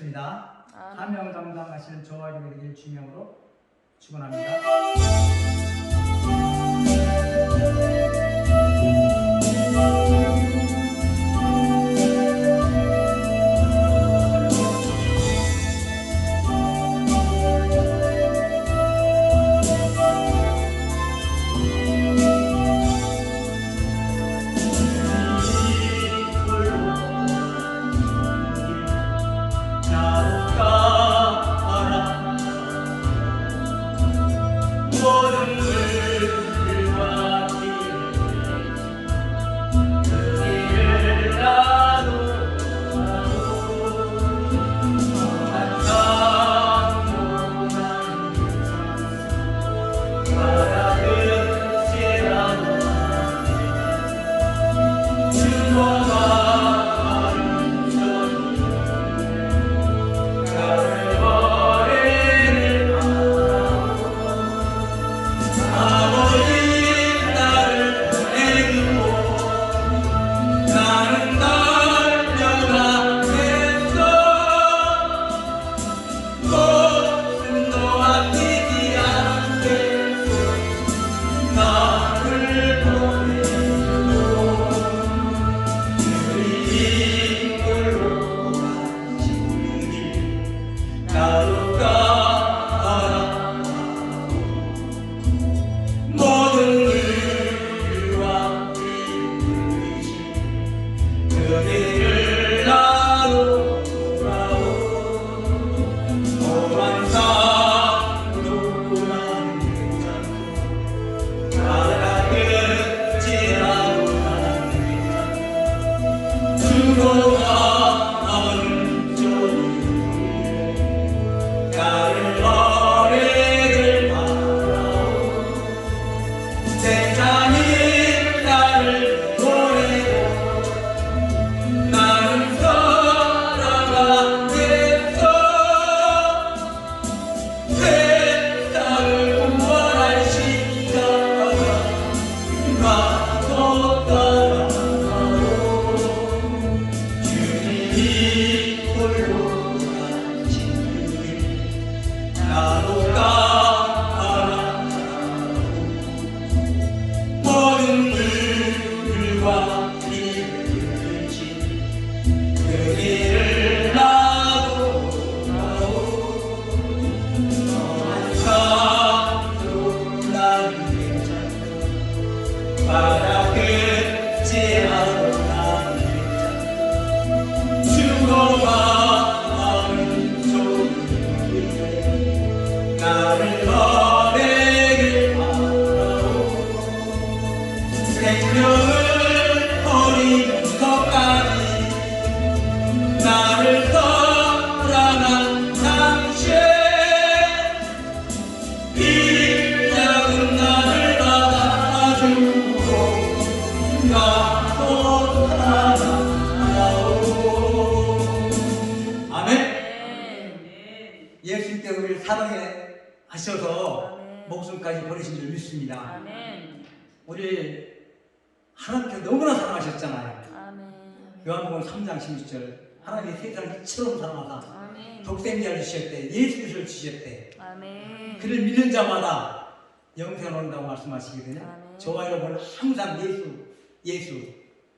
입니다. 사명 감당하시는 저와 여러분이 되길 주명으로 축원합니다. 예수님께서 우리를 사랑해 하셔서 목숨까지 버리신 줄 믿습니다. 아멘. 우리 하나님께서 너무나 사랑하셨잖아요. 아멘. 요한복음 3장 16절 하나님이 세상을 이처럼 사랑하사 아멘. 독생자를 주셨대. 예수 그리스도를 주셨대. 아멘. 그를 믿는 자마다 영생을 얻는다고 말씀하시거든요. 아멘. 저와 여러분은 항상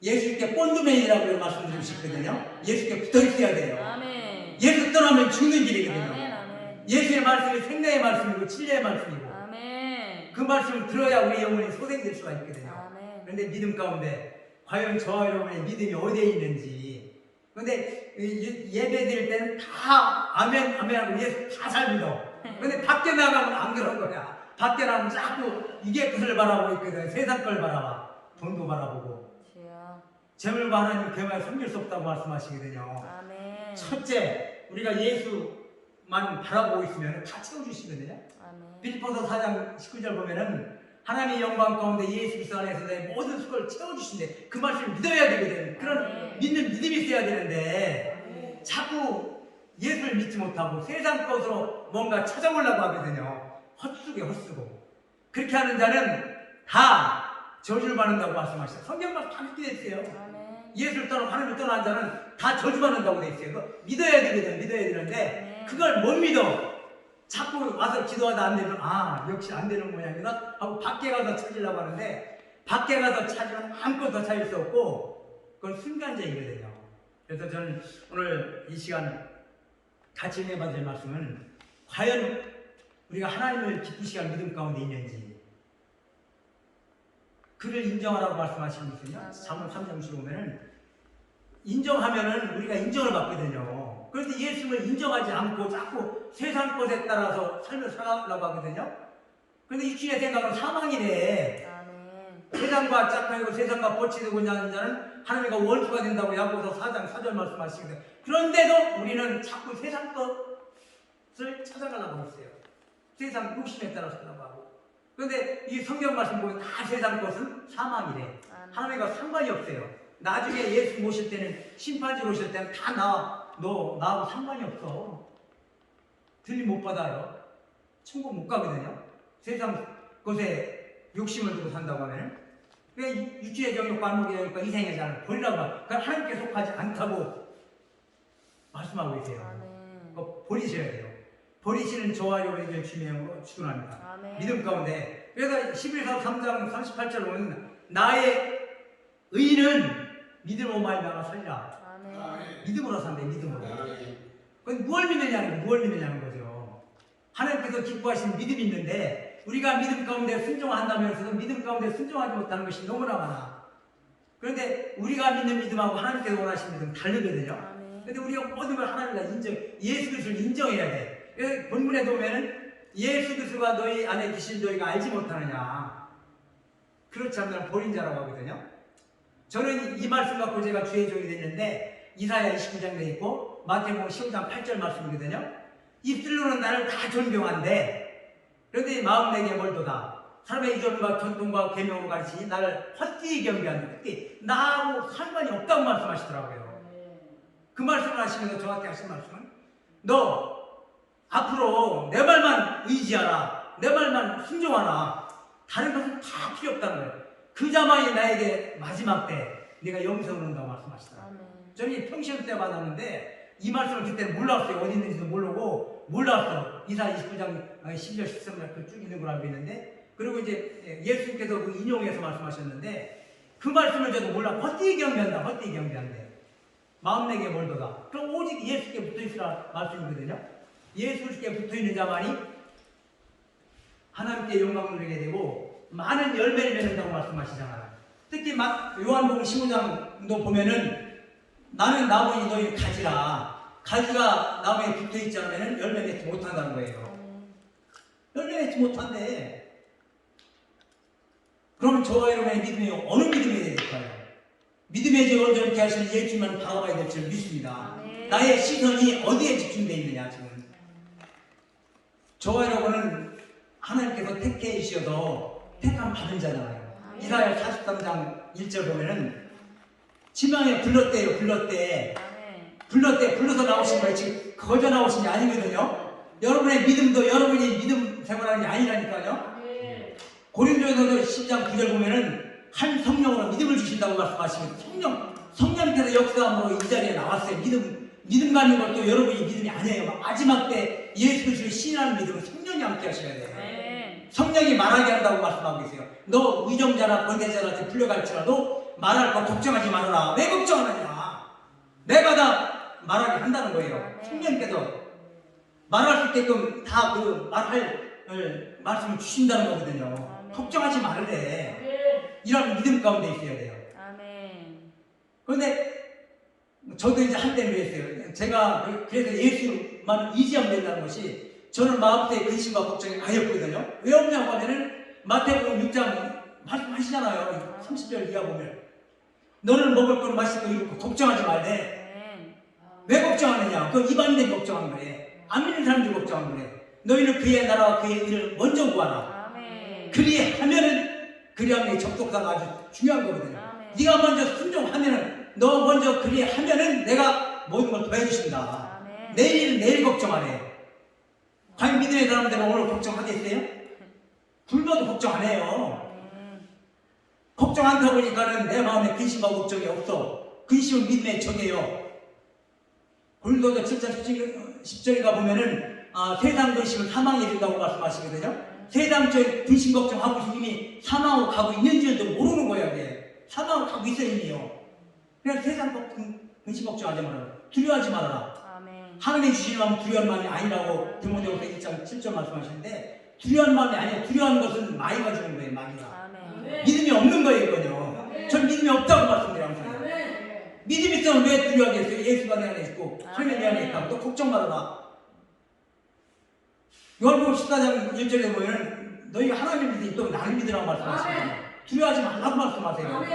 예수님께 본드맨이라고 말씀드리고 싶거든요. 예수께 붙어 있어야 돼요. 아멘. 예수 떠나면 죽는 길이거든요. 아멘. 아멘. 예수의 말씀이 생명의 말씀이고 진리의 말씀이고 아멘. 그 말씀을 들어야 우리 영혼이 소생될 수가 있거든요. 아멘. 그런데 믿음 가운데 과연 저와 여러분의 믿음이 어디에 있는지. 그런데 예배 드릴 때는 다 아멘 아멘하고 예수 다 잘 믿어. 그런데 밖에 나가면 안 그런 거야. 밖에 나가면 자꾸 이게 것을 바라보고 있거든. 세상 걸 바라봐. 돈도 바라보고. 주여. 재물과 하나님 교회에 섬길 수 없다고 말씀하시거든요. 아멘. 첫째, 우리가 예수만 바라보고 있으면 다 채워주시거든요. 아멘. 빌립보서 4장 19절 보면은 하나님의 영광 가운데 예수 그리스도 안에서 내 모든 수고를 채워주신대. 그 말씀을 믿어야 되거든. 그런 믿는 믿음이 있어야 되는데 자꾸 예수를 믿지 못하고 세상 것으로 뭔가 찾아보려고 하거든요. 헛수고 그렇게 하는 자는 다 저주를 받는다고 말씀하셨어요. 성경 말씀 다 믿게 됐어요. 아멘. 예수를 떠나고 하나님을 떠난 자는 다 저주받는다고 돼 있어요. 그거 믿어야 되거든. 믿어야 되는데 그걸 못 믿어. 자꾸 와서 기도하다 안 되면 역시 안 되는 모양이다 하고 밖에 가서 찾으려고 하는데 밖에 가서 찾으면 아무것도 찾을 수 없고 그건 순간적이거든요. 그래서 저는 오늘 이 시간 같이 해봐줄 말씀은 과연 우리가 하나님을 기쁘시게 할 믿음 가운데 있는지 그를 인정하라고 말씀하시는 거거든요. 잠언 3장 보면은 인정하면은 우리가 인정을 받거든요. 그런데 예수를 인정하지 않고 자꾸 세상 것에 따라서 삶을 살아가려고 하거든요. 그런데 육신의 생각은 사망이래. 세상과 짝하고 세상과 버치되고 있는 자는 하나님과 원수가 된다고 야고보서 4장 4절 말씀하시거든요. 그런데도 우리는 자꾸 세상 것을 찾아가려고 했어요. 세상 욕심에 따라 살려고 하고. 그런데 이 성경 말씀 보면 다 세상 것은 사망이래. 하나님과 상관이 없어요. 나중에 예수 모실 때는 심판지로 오실 때는 다 나하고 상관이 없어. 들림 못 받아요. 천국 못 가거든요. 세상 것에 욕심을 두고 산다고 하면 왜 육체의 정욕과 안목의 정욕과 이생의 자를 버리라고 하. 그러니까 하나님께 속하지 않다고 말씀하고 계세요. 버리셔야 돼요. 버리시는 저와 여러분의 주님으로 축원합니다. 믿음 가운데 그래서 11서 3장 38절 보면 나의 의는 믿음으로 말미암아 살리라. 믿음으로 산대. 믿음으로. 그건 무엇을 믿느냐는 거죠. 하나님께서 기뻐하시는 믿음이 있는데 우리가 믿음 가운데 순종한다면서도 믿음 가운데 순종하지 못하는 것이 너무나 많아. 그런데 우리가 믿는 믿음하고 하나님께서 원하시는 믿음은 다르거든요. 그런데 우리가 모든 걸 하나님과 예수 그리스도를 인정해야 돼. 그래서 본문에 보면은 예수 그리스도가 너희 안에 계신 너희가 알지 못하느냐. 그렇지 않으면 버린 자라고 하거든요. 저는 이 말씀 갖고 제가 주의 종이 됐는데 이사야 29장에 있고 마태복음 15장 8절 말씀이거든요. 입술로는 나를 다 존경한데 그런데 마음 내게 멀도다. 사람의 이전과 전통과 계명으로 가르치니 나를 헛되이 경배한다. 헛되이. 나하고 상관이 없다고 말씀하시더라고요. 그 말씀을 하시면서 저한테 하신 말씀은 너 앞으로 내 말만 의지하라. 내 말만 순종하라. 다른 것은 다 필요 없다는 거예요. 그 자만이 나에게 마지막 때 내가 영생을 얻는다고 말씀하시더라고요. 저는 평시험 때 받았는데 이 말씀을 그때는 몰랐어요. 어디 있는지도 모르고 몰랐어요. 이사 29장 12절 13절 그 쭉 있는 걸 알고 있는데 그리고 이제 예수님께서 그 인용해서 말씀하셨는데 그 말씀을 저도 몰랐고 헛되이 경배한다. 헛되이 경배한대. 마음 내게 멀도다. 그럼 오직 예수께 붙어있으라 말씀이거든요. 예수께 붙어있는 자만이 하나님께 영광을 누리게 되고 많은 열매를 맺는다고 말씀하시잖아요. 특히 요한복음 15장도 보면은 나는 나무니 너희 가지라. 가지가 나무에 붙어있지 않으면 열매 맺지 못한다는 거예요. 열매 맺지 못한대. 그러면 저와 여러분의 믿음이 어느 믿음이 될까요? 믿음의 지 온전케 하시는 예수님만 바라봐야 될 줄 믿습니다. 나의 시선이 어디에 집중되어 있느냐 지금. 저와 여러분은 하나님께서 택해 주셔서 택함 받은 자잖아요. 이사야 43장 1절 보면은 지명에 불렀대요. 불러서 나오신 거예요. 지금 거저 나오신 게 아니거든요. 여러분의 믿음도 여러분이 믿음 생활하는 게 아니라니까요. 고린도전서 10장 9절 보면은 한 성령으로 믿음을 주신다고 말씀하시면 성령께서 역사함으로 이 자리에 나왔어요. 믿음 가는 것도 여러분이 믿음이 아니에요. 마지막 때 예수 그리스도의 신이라는 믿음은 성령이 함께 하셔야 돼요. 성령이 말하게 한다고 말씀하고 계세요. 너 의정자나 권대자한테 불려갈지라도 말할 거 걱정하지 말아라. 왜 걱정하느냐? 내가 다 말하게 한다는 거예요. 성령께서 말할 수 있게끔 다 그 말할 말씀을 주신다는 거거든요. 걱정하지 말래. 이런 믿음 가운데 있어야 돼요. 그런데 저도 이제 한때는 그랬어요. 제가 그래서 예수만 의지하면 된다는 것이 저는 마음속에 근심과 걱정이 아예 없거든요. 왜 없냐고 하면은 마태복음 6장 말씀하시잖아요. 30절 이하 보면 너는 먹을 걸 마실 거 이렇게 걱정하지 말래. 왜 걱정하느냐? 그 이방인들이 걱정한 거래. 안 믿는 사람들이 걱정한 거래. 너희는 그의 나라와 그의 일을 먼저 구하라. 그리하면 접속사가 아주 중요한 거거든요. 네가 먼저 순종하면은 너 먼저 그리하면은 내가 모든 걸 더해주신다. 내일은 내일 걱정하래. 과연 믿음의 사람들은 오늘 걱정하겠어요? 굶어도 걱정 안 해요. 걱정 않다 보니까는 내 마음에 근심과 걱정이 없어. 근심은 믿음의 적이에요. 고린도서 7장 10절인가 보면은 세상 근심은 사망에 이른다고 말씀하시거든요. 세상적인 근심 걱정하고 있으면 이미 사망으로 가고 있는 줄도 모르는 거야. 이게 사망으로 가고 있어요 이미요. 그냥 세상 근심 걱정하지 말아라. 두려워하지 말아라. 아멘. 하나님 주시는 마음은 두려운 마음이 아니라고 디모데후서 1장 7절 말씀하시는데, 두려운 마음이 아니에요. 두려워하는 것은 마귀가 주는 거예요. 마귀가. 아멘. 믿음이 없는 거예요 이거요. 전 믿음이 없다고 말씀드려요 항상. 믿음이 있으면 왜 두려워하겠어요? 예수가 내 안에 있고 하나님 내 안에 있다고. 또 걱정 말아라. 요한복음 14장 1절에 보면 너희가 하나님을 믿으니 또 나를 믿으라고 말씀하시거든요. 두려워하지 말라고 말씀하세요.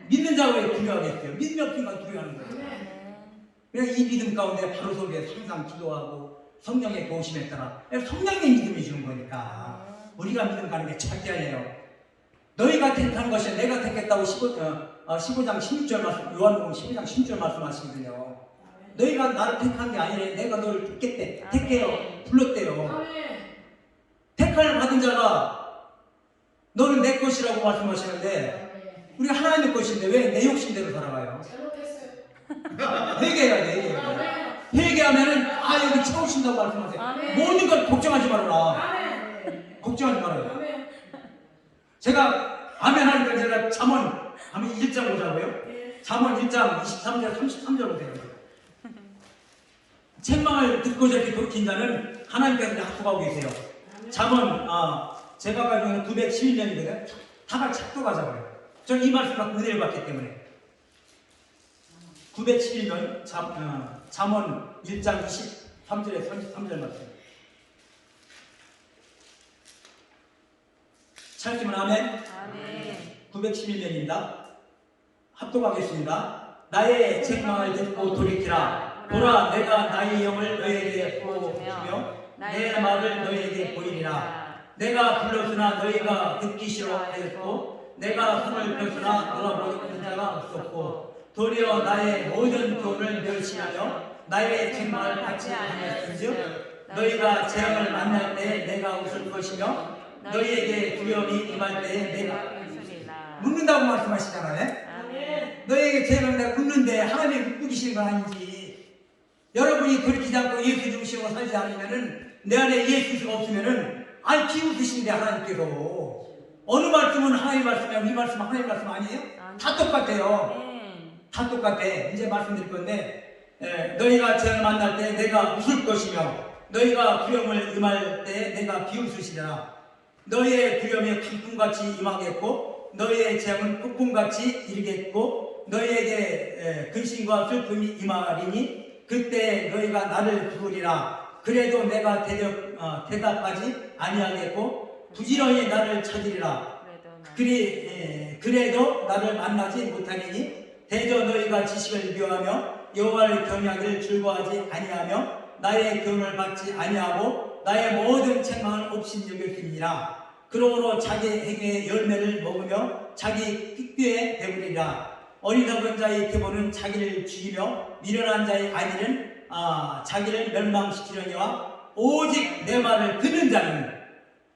믿는 자가 왜 두려워하겠어요? 믿음이 없으니까 두려워하는 거예요. 그냥 이 믿음 가운데 바로 속에 항상 기도하고 성령의 도우심에 따라 성령의 믿음이 주는 거니까 우리가 믿음 가는 게 절대 아니에요. 너희가 택한 것이 내가 택했다고 15장 16절 말씀, 요한복음 15장 16절 말씀하시거든요. 너희가 나를 택한 게 아니래. 내가 너를 택했대. 택해요. 불렀대요. 택할 받은 자가 너는 내 것이라고 말씀하시는데 우리가 하나님의 것인데 왜 내 욕심대로 살아가요? 회개해야 돼. 회개하면은 여기 채우신다고 말씀하세요. 모든 걸 걱정하지 말아라. 걱정하지 말아요. 제가 아멘 하니까 제가 잠언 1장 보자고요. 잠언 1장 23절 33절 보세요. 책망을 듣고 저렇게 돌이킨 자는 하나님께서 약속하고 계세요. 잠언 제가 가지고 있는 911년이거든요. 다가 착도가자고요. 저는 이 말씀 갖고 은혜를 받기 때문에 911년 잠언 1장 23절에 33절 말씀. 찾으면 아멘. 아멘. 911년입니다. 합독하겠습니다. 나의 책망을 듣고 돌이키라. 보라, 내가 나의 영을 너희에게 부어주며 내 말을 너희에게 보이리라. 내가 불렀으나 너희가 듣기 싫어하였고 내가 손을 폈으나 돌아보는 자가 없었고 도리어 나의 모든 교훈을 멸시하며 나의 책망을 받지 않았은즉 너희가 재앙을 만날 때 내가 웃을 것이며 너희에게 두려움이 임할 때에 내가 웃는다고 말씀하시잖아요. 너희에게 재앙을 내가 웃는데 하나님이 웃기시는 건 아니지. 여러분이 돌이키지 않고 예수 중심으로 살지 않으면은 내 안에 예수가 없으면은 비웃으신데 하나님께서 어느 말씀은 하나님 말씀이고 이 말씀은 하나님 말씀 아니에요? 다 똑같아요. 다 똑같아. 이제 말씀드릴 건데 너희가 재앙을 만날 때 내가 웃을 것이며 너희가 두려움을 임할 때 내가 비웃으시리라. 너희의 두려움이 강풍같이 임하겠고 너희의 재앙은 폭풍같이 이르겠고 너희에게 근심과 슬픔이 임하리니 그때 너희가 나를 부르리라. 그래도 내가 대답하지 아니하겠고 부지런히 나를 찾으리라. 그래도 나를 만나지 못하리니 대저 너희가 지식을 미워하며 여호와를 경외하기를 즐거워하지 아니하며 나의 교훈을 받지 아니하고 나의 모든 책망을 없인 여겼으니라. 그러므로 자기 행위의 열매를 먹으며 자기 핏뼈에 배부리라. 어리석은 자의 계보는 자기를 죽이며 미련한 자의 안위는 자기를 멸망시키려니와 오직 내 말을 듣는 자는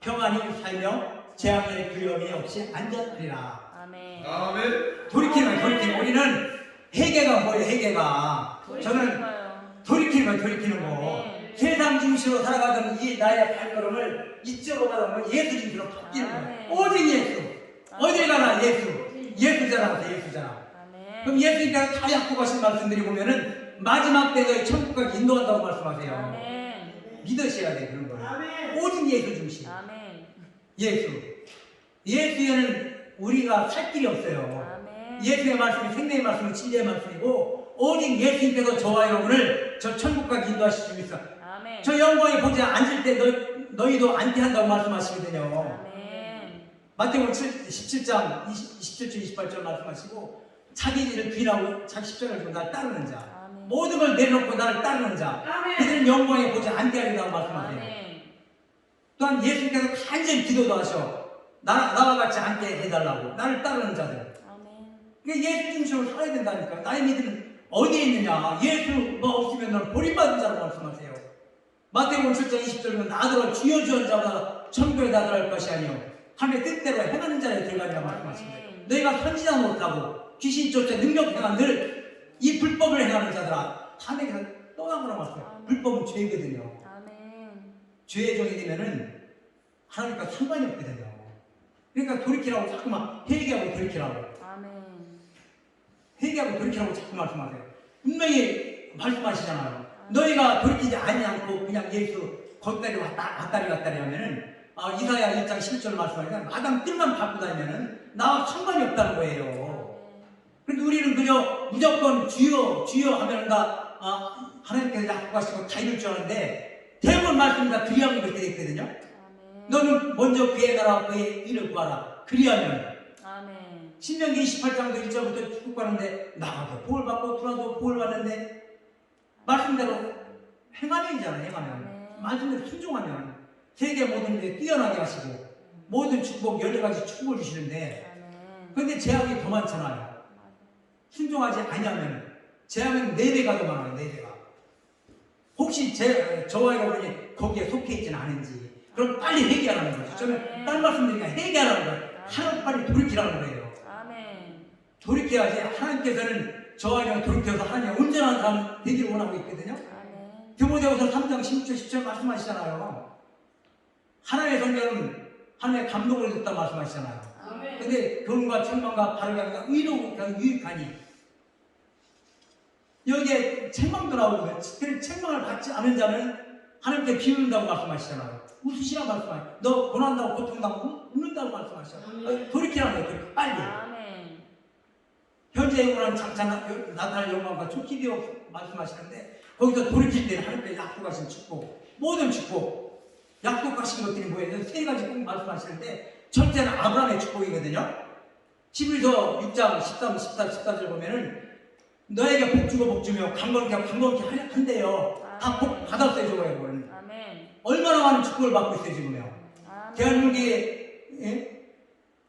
평안히 살며 재앙의 두려움이 없이 안전하리라. 아멘. 돌이키는 우리는 회개가 뭐예요? 회개가 저는 돌이키는 거. 세상 중심으로 살아가던 이 나의 발걸음을 이쪽으로 가다 예수 중심으로 바뀌는 거예요. 오직 예수. 어딜 가나 예수잖아. 그럼 예수님께서 다 약속하신 말씀들이 보면은 마지막 때 너희 천국까지 인도한다고 말씀하세요. 아멘. 믿으셔야 돼 그런 거예요. 오직 예수 중심. 아멘. 예수에는 우리가 살 길이 없어요. 아멘. 예수의 말씀이 생명의 말씀은 진리의 말씀이고 오직 예수님께서 저와 여러분을 저 천국까지 인도하실 수 있어. 아멘. 저 영광의 보좌에 앉을 때 너희도 앉게 한다고 말씀하시거든요. 아멘. 마태복음 17장 27절 28절 말씀하시고 자기 일을 부인하고 자기 십자가를 지고 나를 따르는 자. 아멘. 모든 걸 내놓고 나를 따르는 자. 그들은 영광의 보좌에 앉게 하린다고 말씀하세요. 아멘. 또한 예수님께서 간절히 기도도 하셔. 나와 같이 앉게 해달라고. 나를 따르는 자들. 그러니까 예수 중심으로 살아야 된다니까. 나의 믿음은 어디에 있느냐. 예수가 없으면 너는 버림받은 자라고 말씀하세요. 마태복음 7장 20절은 나더러 주여 주여 자마다 천국에 다들어갈 것이 아니요 하나님의 뜻대로 행하는 자에 들어가리라 말씀하십니다. 너희가 선지자 못하고 귀신 쫓아 능력 행한 늘 이 불법을 행하는 자들아 다 내게서 떠나거라 왔어요. 불법은 죄거든요. 아멘. 죄의 종이 되면은 하나님과 상관이 없거든요. 그러니까 돌이키라고 자꾸만 회개하고 돌이키라고 아멘. 회개하고 돌이키라고 자꾸 말씀하세요. 분명히 말씀하시잖아요. 너희가 돌이키지 않고 그냥 예수 걷다리 왔다리 하면은 이사야 1장 11절 말씀하니까 마당 뜰만 밟고 다니면은 나와 상관이 없다는 거예요. 그런데 우리는 그저 무조건 주여 주여 하면 다 하나님께서 약속하시고 다 이룰 줄 아는데 대부분 말씀이 다 그리하면 그렇게 되어 있거든요. 아멘. 너는 먼저 그의 나라 그의 일을 구하라. 그리하면 아멘. 신명기 28장도 1절부터 쭉 가는데 나가도 복을 받고 들어도 복을 받는데 말씀대로 행하면이잖아요. 행하면 말씀대로 순종하면 세계 모든 데 뛰어나게 하시고 모든 축복 14가지 축복을 주시는데 아멘. 그런데 제약이 더 많잖아요. 순종하지 아니하면 제약은 4배가 더 많아요. 4배가. 혹시 저와 여러분이 거기에 속해 있지는 않은지 그럼 빨리 회개하라는 거죠. 저는 딴 말씀드리니까 회개하라는 거예요. 하나님 빨리 돌이키라는 거예요. 아멘. 돌이켜야지 하나님께서는 저와 여러분 돌이켜서 하나님 온전한 사람 되기를 원하고 있거든요. 아멘. 디모데후서 3장 16절 10절 말씀하시잖아요. 하나님의 성경은 하나님의 감동을 듣다 말씀하시잖아요. 근데 교훈과 책망과 바르게 하니까 의로우니까 유익하니 여기에 책망도 나오거든요. 책망을 받지 않은 자는 하나님께 비웃는다고 말씀하시잖아요. 웃으시라 말씀하시잖아요. 너 고난다고 고통당하고 웃는다고 말씀하시잖아요. 돌이키라는 거예요. 빨리. 아멘. 현재 영원한 장차 나타날 영광과 쫓기되어 말씀하시는데 거기서 돌이킬 때는 하나님께 약속하신 축복 모든 축복 약속하신 것들이 뭐예요? 3가지 꼭 말씀하시는데 첫째는 아브라함의 축복이거든요. 11서 6장 13, 14, 14절 보면은 너에게 복 주고 복 주며 강건케 한대요. 다 복 받았어요. 저거에 보면 아멘. 얼마나 많은 축복을 받고 있어요. 지금요. 아멘. 대한민국에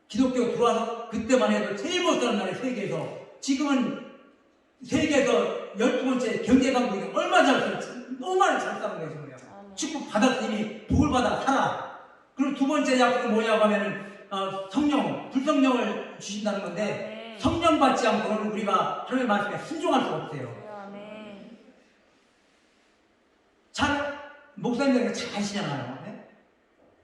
기독교 들어와서 그때만 해도 제일 못 사는 나라의 세계에서 지금은 세계에서 12번째 경제 강국이 얼마나 잘 살지 너무 많이 잘 사는 거예요. 지금요. 축복 받았으니 복을 받아 살아. 그리고 두 번째 약속은 뭐냐고 하면은 성령, 불성령을 주신다는 건데 성령 받지 않고는 우리가 하나님의 말씀에 순종할 수가 없어요. 아멘. 잘 목사님들이 잘 아시잖아요. 네?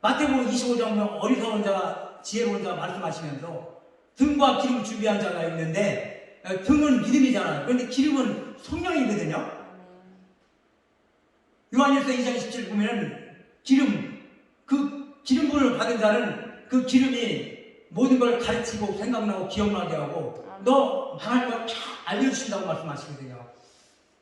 마태복음 25장 보면 어리석은 자와 지혜로운 자가 말씀하시면서 등과 기름 준비한 자가 있는데 등은 믿음이잖아요. 그런데 기름은 성령이거든요. 요한일서 2장 17 보면은 그 기름 부음을 받은 자는 그 기름이 모든 걸 가르치고 생각나고 기억나게 하고 너 망할 거 다 알려주신다고 말씀하시거든요.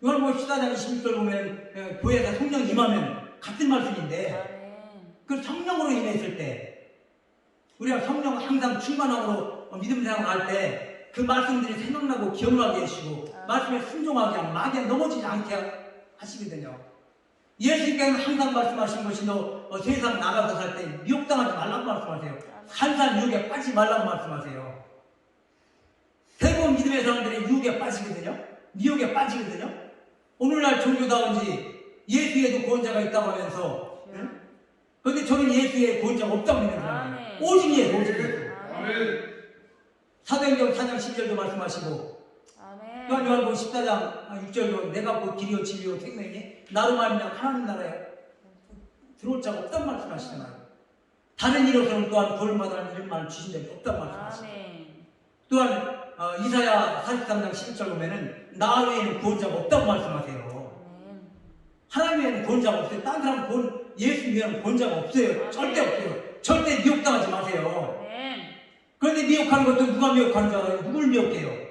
요한복음 14장 26절 보면 교회에서 성령 임하면 같은 말씀인데 그 성령으로 임했을 때 우리가 성령 항상 충만함으로 믿음 생활할 때 그 말씀들이 생각나고 기억나게 해주시고 말씀에 순종하게 하고 마귀에 넘어지지 않게 하시거든요. 예수님께서는 항상 말씀하신 것이 너 세상 나가서 살 때 미혹당하지 말라고 말씀하세요. 한산 유혹에 빠지지 말라고 말씀하세요. 대부분 믿음의 사람들이 유혹에 빠지거든요. 미혹에 빠지거든요. 오늘날 종교다운지 예수에도 구원자가 있다고 하면서 그런데 저는 예수에 구원자가 없다고 믿는 사람이에요. 오직 예수, 오직 예수. 사도행전 4장 10절도 말씀하시고 요한복음 14장 6절도 내가 곧 길이요 진리요 생명이니 나로 말미암아 하나님 나라에 들어올 자가 없단 말씀하시잖아요. 다른 이로서는 또한 구원받을 이름만을 주신 적이 없단 말씀하시죠. 또한 이사야 43장 11절 보면은 나 외에는 구원자가 없다고 말씀하세요. 하나님 외에는 구원자가 없어요. 딴 사람 예수 외에는 구원자가 없어요. 절대 없어요. 절대 미혹당하지 마세요. 그런데 미혹하는 것도 누가 미혹하는 줄 알아요? 누굴 미혹해요?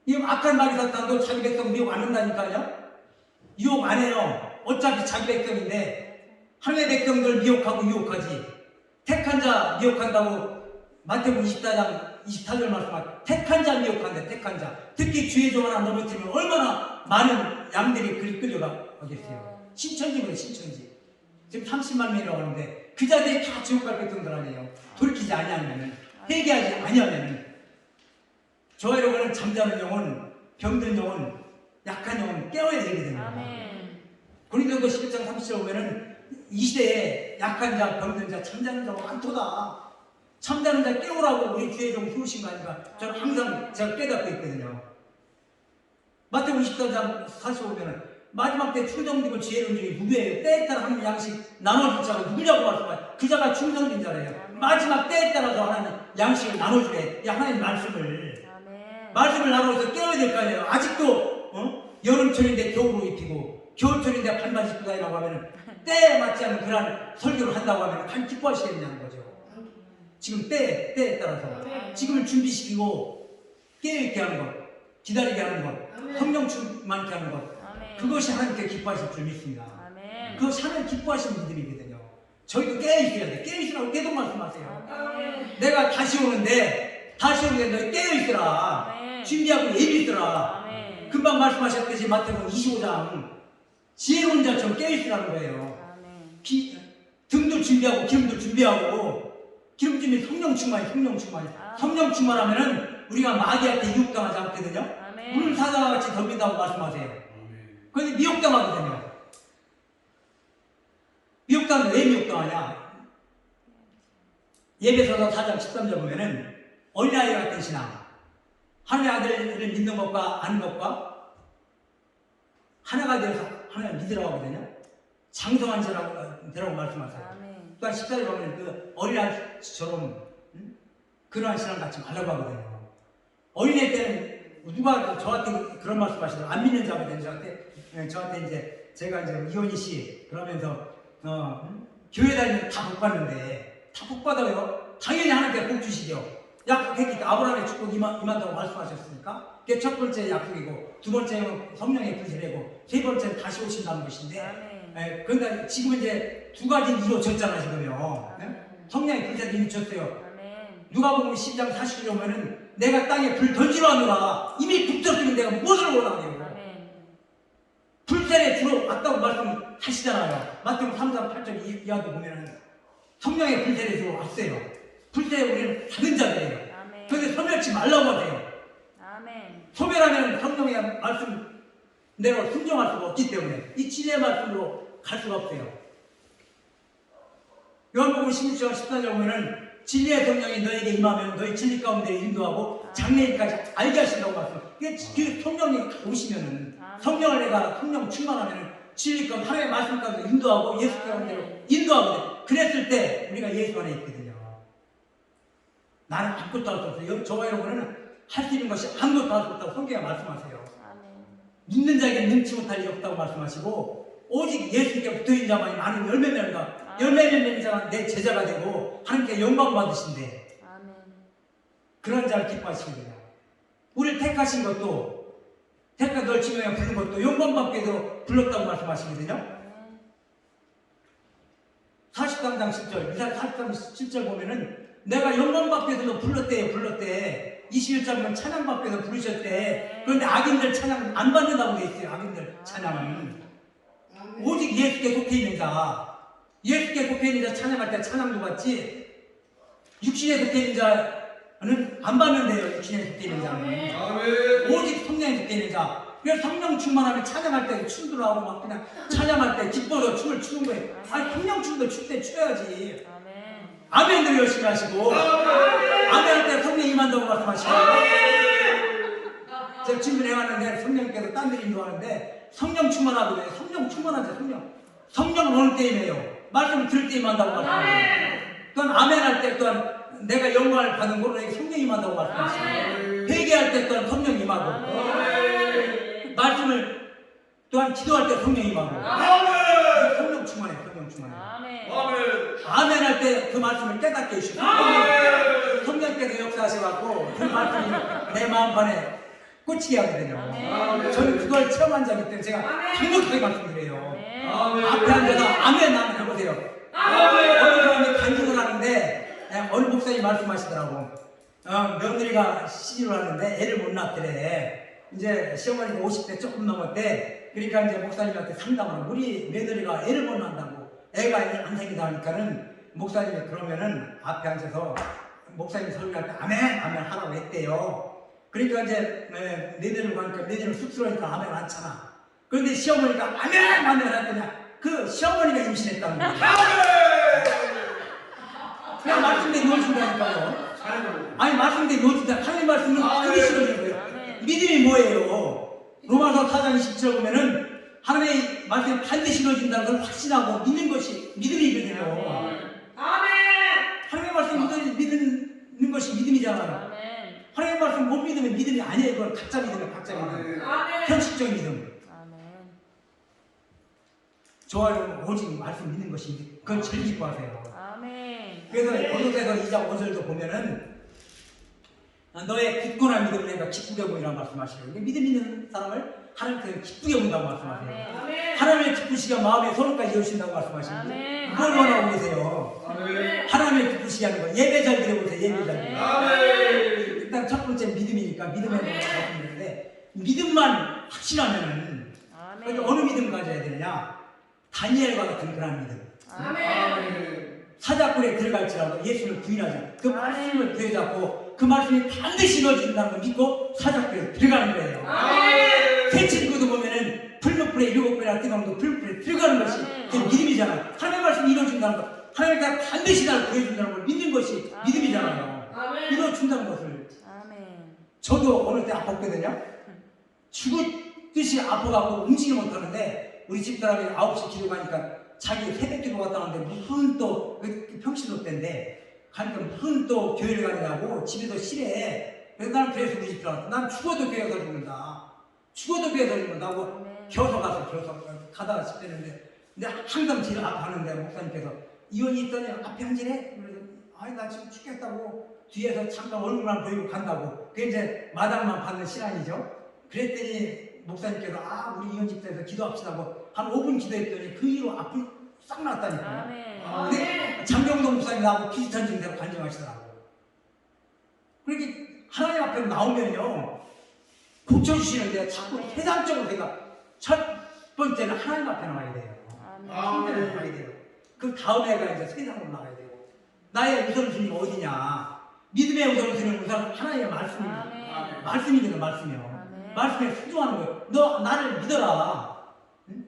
이 악한 마귀 사탄도 자기 백성 미혹 안 한다니까요? 유혹 안 해요. 어차피 자기 백성인데 하나님의 백성들 미혹하고 유혹하지. 택한 자 미혹한다고 마태복음 24장 24절 말씀하고 택한 자 미혹한다. 택한 자. 특히 주의 종 하나 넘어뜨리면 얼마나 많은 양들이 그리 끌려가겠어요. 신천지거든요. 신천지. 지금 30만 명이라고 하는데 그 자들이 다 지옥 갈 백성들 아니에요. 돌이키지 아니하면 회개하지 아니하면 저와 여러분은 잠자는 영혼, 병든 영혼, 약한 영혼 깨워야 되거든요. 고린도서 11장 30절 보면은 이 시대에 약한 자, 병든 자, 잠자는 자가 많도다. 잠자는 자 깨우라고 우리 주의 종 세우신 거 아닌가? 저는 항상 제가 깨닫고 있거든요. 마태복음 24장 45면은 마지막 때 충성되고 지혜로운 중에 누구예요? 때에 따라 하는 양식 나눠줄 자가 누구냐고 말씀하세요. 그 자가 충성된 자래요. 마지막 때에 따라서 하나님 양식을 나눠주래. 이 하나님 말씀을 나눠서 깨워야 될 거 아니에요. 아직도 여름철인데 겨울로 입히고 겨울철인데 반바지 입고 다니라고 하면 때에 맞지 않는 그런 설교를 한다고 하면 간 기뻐하시겠냐는 거죠. 지금 때에 따라서 지금은 준비시키고 깨어있게 하는 것, 기다리게 하는 것, 성령 충만케 하는 것, 그것이 하나님께 기뻐하실 줄 믿습니다. 그것이 하나님 기뻐하시는 믿음이거든요. 저희도 깨어있어야 돼. 깨어있으라고 계속 말씀하세요. 내가 다시 오는데 너희 깨어있으라. 준비하고 예비있으라. 금방 말씀하셨듯이 마태복음 25장 지혜로운 자처럼 깨어있으라는 거예요. 등도 준비하고 기름도 준비하고 기름 준비 성령 충만하면은 우리가 마귀한테 유혹당하지 않거든요. 물 사자와 같이 덤빈다고 말씀하세요. 그런데 미혹당하거든요. 왜 미혹당하냐? 예배서서 4장 13절 보면은 어린아이 같은 신앙, 하나님의 아들을 믿는 것과 아는 것과 하나가 되어서 하나님을 믿으라고 하거든요. 장성한 자라고 말씀하세요. 또한 14절에 보면 그 어린아이처럼 그러한 신앙 갖지 말라고 하거든요. 어린애 때는 누가 저한테 그런 말씀 하시더라고요. 안 믿는 자거든요. 저한테 이제 제가 이제 이혼희 씨 그러면서 교회 다니면 다 복 받는데 다 복 받아요. 당연히 하나님께 복 주시죠. 약속했기 아브라함의 축복 임한다고 말씀하셨으니까 그게 첫 번째 약속이고 두 번째는 성령의 불세례고 세 번째는 다시 오신다는 것인데 그러니까 지금 이제 두 가지는 이루어졌잖아요. 지금요. 성령의 불세례를 이미 줬어요. 누가복음 10장 40절에 보면은 내가 땅에 불 던지러 왔노라. 이미 불 떴으면 내가 무엇을 원하게요? 불세례 주로 왔다고 말씀하시잖아요. 마태복음 3장 8절 이하도 보면은 성령의 불세례 주로 왔어요. 불세례 우리는 받은 자들이에요. 그런데 소멸치 말라고 하세요. 소멸하면 성령의 말씀대로 순종할 수가 없기 때문에 이 진리의 말씀으로 갈 수가 없어요. 요한복음 16장 14절 보면은 진리의 성령이 너에게 임하면 너희 진리 가운데 인도하고 장래일까지 알게 하신다고 말씀해요. 그 성령이 오시면은 성령을 내가 성령 충만하면은 진리 가운데 하나님의 말씀 가운데 인도하고 예수 가운데로 인도하거든요. 그랬을 때 우리가 예수 안에 있거든요. 나는 아무것도 할 수 없어요. 저와 여러분은 할 수 있는 것이 아무것도 할 수 없다고 성경에 말씀하세요. 믿는 자에게 능치 못할 일이 없다고 말씀하시고 오직 예수님께 붙어있는 자만이 많은 열매 맺는다. 열매 맺는 자가 내 제자가 되고 하나님께 영광 받으신대. 그런 자를 기뻐하시거든요. 우리를 택하신 것도 택하 널 지명해 부른 것도 영광 받게도 불렀다고 말씀하시거든요. 43장 10절 이사야 43장 10절 보면은 내가 영광 받게도 불렀대. 21장 보면 찬양 받게도 부르셨대. 그런데 악인들 찬양 안 받는다고 돼 있어요. 악인들 찬양은 오직 예수께 속해 있는 자, 예수께 속해 있는 자 찬양할 때 찬양도 받지, 육신에 속해 있는 자는 안 받는데요. 육신에 속해 있는 자는 오직 성령에 속해 있는 자. 그래서 성령 충만하면 찬양할 때 춤도 나오고 막 그냥 찬양할 때 기뻐서 춤을 추는 거예요. 아니 성령 춤도 출 때 춰야지. 아멘들 열심히 하시고 아멘 할 때 성령 임한다고 말씀하시고 제가 질문해 왔는데 성령께서 딴 데 인도하는데 성령 충만하고 왜 성령 충만하죠. 성령은 어느 때 임해요? 말씀을 들을 때 임한다고 말씀하시고 또한 아멘 할 때 또한 내가 영광을 받은 거로 내게 성령 임한다고 말씀하시고 회개할 때 또한 성령 임하고 말씀을 또한 기도할 때 성령 임하고 성령 충만해. 아멘 할 때 그 말씀을 깨닫게 해주시고 성령께서 역사하셔갖고 그 말씀이 내 마음판에 꽂히게 하거든요. 저는 그걸 체험한 자이기 때문에 제가 강력하게 말씀드려요. 앞에 앉아서 아멘 해보세요. 어느 사람이 간증을 하는데 어느 목사님이 말씀하시더라고. 며느리가 시집을 하는데 애를 못 낳더래. 이제 시어머니가 50대 조금 넘었대. 그러니까 이제 목사님한테 상담을 하고 우리 며느리가 애를 못 낳는다고 애가 안 생기다 하니까는 목사님이 그러면은 앞에 앉아서 목사님이 설교할 때 아멘 하라고 했대요. 그러니까 이제 내년을 가니까 내년은 쑥스러우니까 아멘 안 차나. 그런데 시어머니가 아멘 했더니 그 시어머니가 임신했다는 거예요. 그냥 말씀대로 놓아준다니까요. 아니 말씀대로 놓아준다. 하나님 말씀은 그게 싫어진 거예요. 믿음이 뭐예요? 로마서 4장 20절 보면은 하나님의 말씀이 반드시 이루어진다는 걸 확신하고 믿는 것이 믿음이거든요. 하나님의 말씀 믿는 것이 믿음이잖아요. 아멘. 하나님의 말씀 못 믿으면 믿음이 아니에요. 이건 가짜 믿음이에요. 가짜 믿음. 형식적인 믿음. 아멘. 좋아요. 오직 말씀 믿는 것이 믿음. 그건 제일 기뻐하세요. 아멘. 그래서 고린도서 2장 5절도 보면은 너의 굳건한 믿음을 내가 기쁘게 보이라고 말씀하시고 믿음 있는 사람을 하나님께서 기쁘게 본다고 말씀하세요. 아멘. 하나님의 기쁘시가 마음의 소원까지 이루신다고 말씀하시는데 아멘. 그걸 원하고 계세요. 하나님의 기쁘시게 하는 거 예배 잘 드려보세요. 예배 잘 드려. 일단 첫 번째 믿음이니까 믿음에 대해서 말씀드리는데 믿음만 확신하면은 아멘. 어느 믿음 가져야 되느냐? 다니엘과 같은 그런 믿음. 사자굴에 들어갈지라도 예수를 부인하자. 그 말씀을 부여잡고 그 말씀이 반드시 이루어진다는 걸 믿고 사자굴에 들어가는 거예요. 새 친구도 보면은 풀무불에 7배나 뜨거운 그 풀무불에 들어가는 것이 그 믿음이잖아요. 하나님의 말씀이 이루어진다는 것, 하나님께서 반드시 나를 구해준다는 걸 믿는 것이 믿음이잖아요. 이루어준다는 것을. 아멘. 저도 어느 때 아팠거든요. 죽을 듯이 아파갖고 움직이지 못하는데 우리 집사람이 9시 기도 가니까 자기 새벽 기도 갔다 왔는데 무슨 또 평신도 때인데 가니까 무슨 또 교회를 가느냐고 집에서 쉬래. 그래서 나는 그래서 우리 집사람 난 죽어도 교회 가서 죽는다. 죽어도 교회 가서 죽는다고 겨서 가다가 싶었는데 근데 항상 제일 아파하는데 목사님께서 이혼이 있더니 앞에 앉으래? 그래서 아니 나 지금 죽겠다고 뒤에서 잠깐 얼굴만 보이고 간다고. 그게 이제 마당만 받는 신앙이죠. 그랬더니 목사님께서 우리 이혼 집사에서 기도합시다고 한 5분 기도했더니 그 이후로 아픔이 싹 났다니까요. 근데 장경동 목사님 나하고 비슷한 증세로 간증하시더라고요. 그렇게 하나님 앞에 나오면요 고쳐주시는데 자꾸 세상적으로 생각. 첫 번째는 하나님 앞에 나와야 돼요. 성전에 나와야 돼요. 그 다음에가 이제 세상으로 나가야 돼요. 나의 우선순위가 어디냐? 믿음의 우선순위는 우선 하나님의 말씀입니다. 말씀이거든, 말씀이요. 말씀에 순종하는 거예요. 너 나를 믿어라. 응?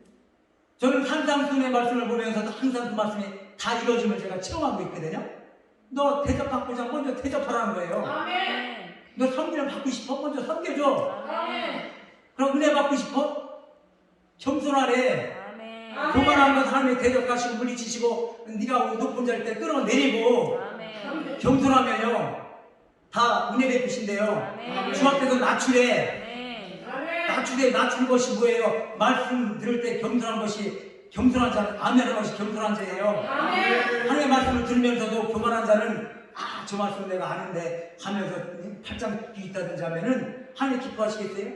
저는 산상순의 말씀을 보면서도 항상 그 말씀이 다 이루어짐을 제가 체험하고 있거든요. 너 대접받고자 먼저 대접하라는 거예요. 너 섬기를 받고 싶어? 먼저 섬겨줘. 그럼 은혜 받고 싶어? 겸손하래. 교만한 건 하나님이 대접하시고 물리치시고 네가 높은 자일 때 끌어내리고 겸손하면요 다 은혜 베푸신대요. 주 앞에서 낮추래. 낮춘 것이 뭐예요? 말씀 들을 때 겸손한 것이 겸손한 자는 아멘하는 것이 겸손한 자예요. 하나님의 말씀을 들으면서도 교만한 자는 저 말씀 내가 아는데 하면서 팔짱 끼 있다든지 하면은 하나님 기뻐하시겠어요?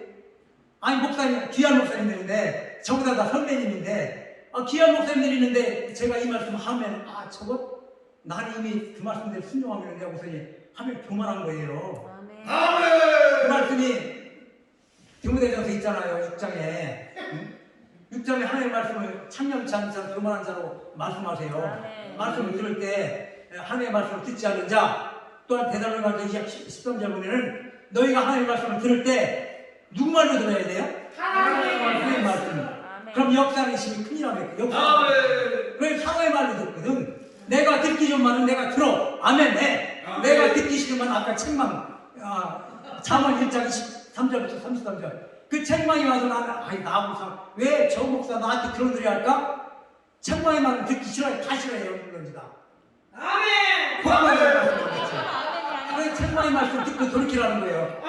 아니 목사님 귀한 목사님들인데 저보다 다 선배님인데 귀한 목사님들이 있는데 제가 이 말씀 하면 저거 나는 이미 그 말씀대로 순종하면 내가 목사님 하면 교만한 거예요. 그 말씀이 디모데전서 있잖아요. 6장에 6장에 하나님의 말씀을 참념치 않은 자 교만한 자로 말씀하세요. 말씀을 들을 때 하나님의 말씀을 듣지 않는 자 또한 데살로니가서 2장 13절 보면은 너희가 하나님의 말씀을 들을 때 누구 말로 들어야 돼요? 하나님의 말씀. 그럼 역사의 힘이 큰이라며. 그래서 상호의 말로 듣거든. 내가 듣기 좋은 말은 내가 들어. 아멘. 내가 듣기 싫은 말은 아까 책망 잠언 1장 23절부터 33절 그 책망이 와서 나는 나무사 왜 저 목사 나한테 그런 소리 할까? 책망의 말은 듣기 싫어요. 다 싫어요. 그런지다. 그래서 책망의 말씀 듣고 돌이키라는 거예요.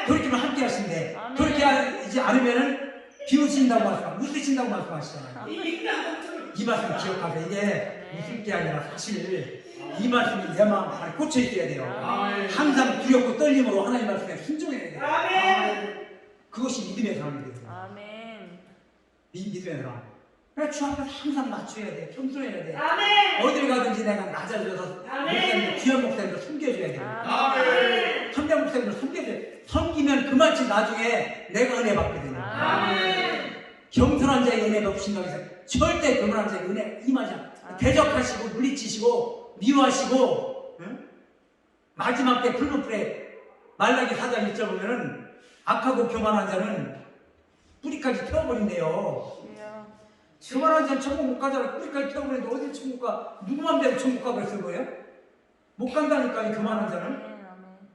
돌이키면 함께 하신대. 돌이키지 않으면은 비웃으신다고 말씀하시고 웃으신다고 말씀하시잖아요. 이 말씀 기억하세요. 이게 웃을 게 아니라 사실 이 말씀이 내 마음 안에 꽂혀 있어야 돼요. 항상 두렵고 떨림으로 하나님 말씀에 순종해야 돼요. 그것이 믿음의 사람이거든요. 믿음의 사람. 그래서 주 앞에서 항상 낮춰야 돼. 겸손해야 돼. 어딜 가든지 내가 낮아져서 목사님들, 귀한 목사님들 섬겨줘야 돼요. 선배 목사님들 섬겨줘야 돼. 섬기면 그만치 나중에 내가 은혜 받거든요. 겸손한 자에게 은혜 베푸신다고 해서 절대 교만한 자에게 은혜 임하지 않아요. 대적하시고 물리치시고 미워하시고 마지막 때 풀무불에 말라기 4장 1절 보면은 악하고 교만한 자는 뿌리까지 태워버린대요. 교만한 자는 천국 못 가잖아. 뿌리까지 태워버리는데 어디 천국 가? 누구 맘대로 천국 가고 있을 거예요? 못 간다니까 이 교만한 자는.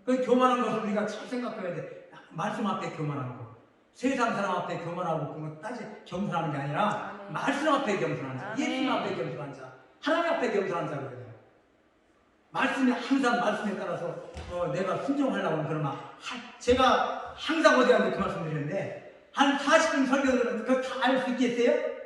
그 교만한 것을 우리가 잘 생각해야 돼. 말씀 앞에 교만한 거. 세상 사람 앞에 교만하고 그거 따지 겸손하는 게 아니라 아멘. 말씀 앞에 겸손한 자, 아멘. 예수님 앞에 겸손한 자, 하나님 앞에 겸손한 자거든요. 말씀이 항상 말씀에 따라서 내가 순종하려고 하면 그러나 제가 항상 어디한테 그 말씀 드리는데 한 40분 설교들은 그거 다 알 수 있겠어요?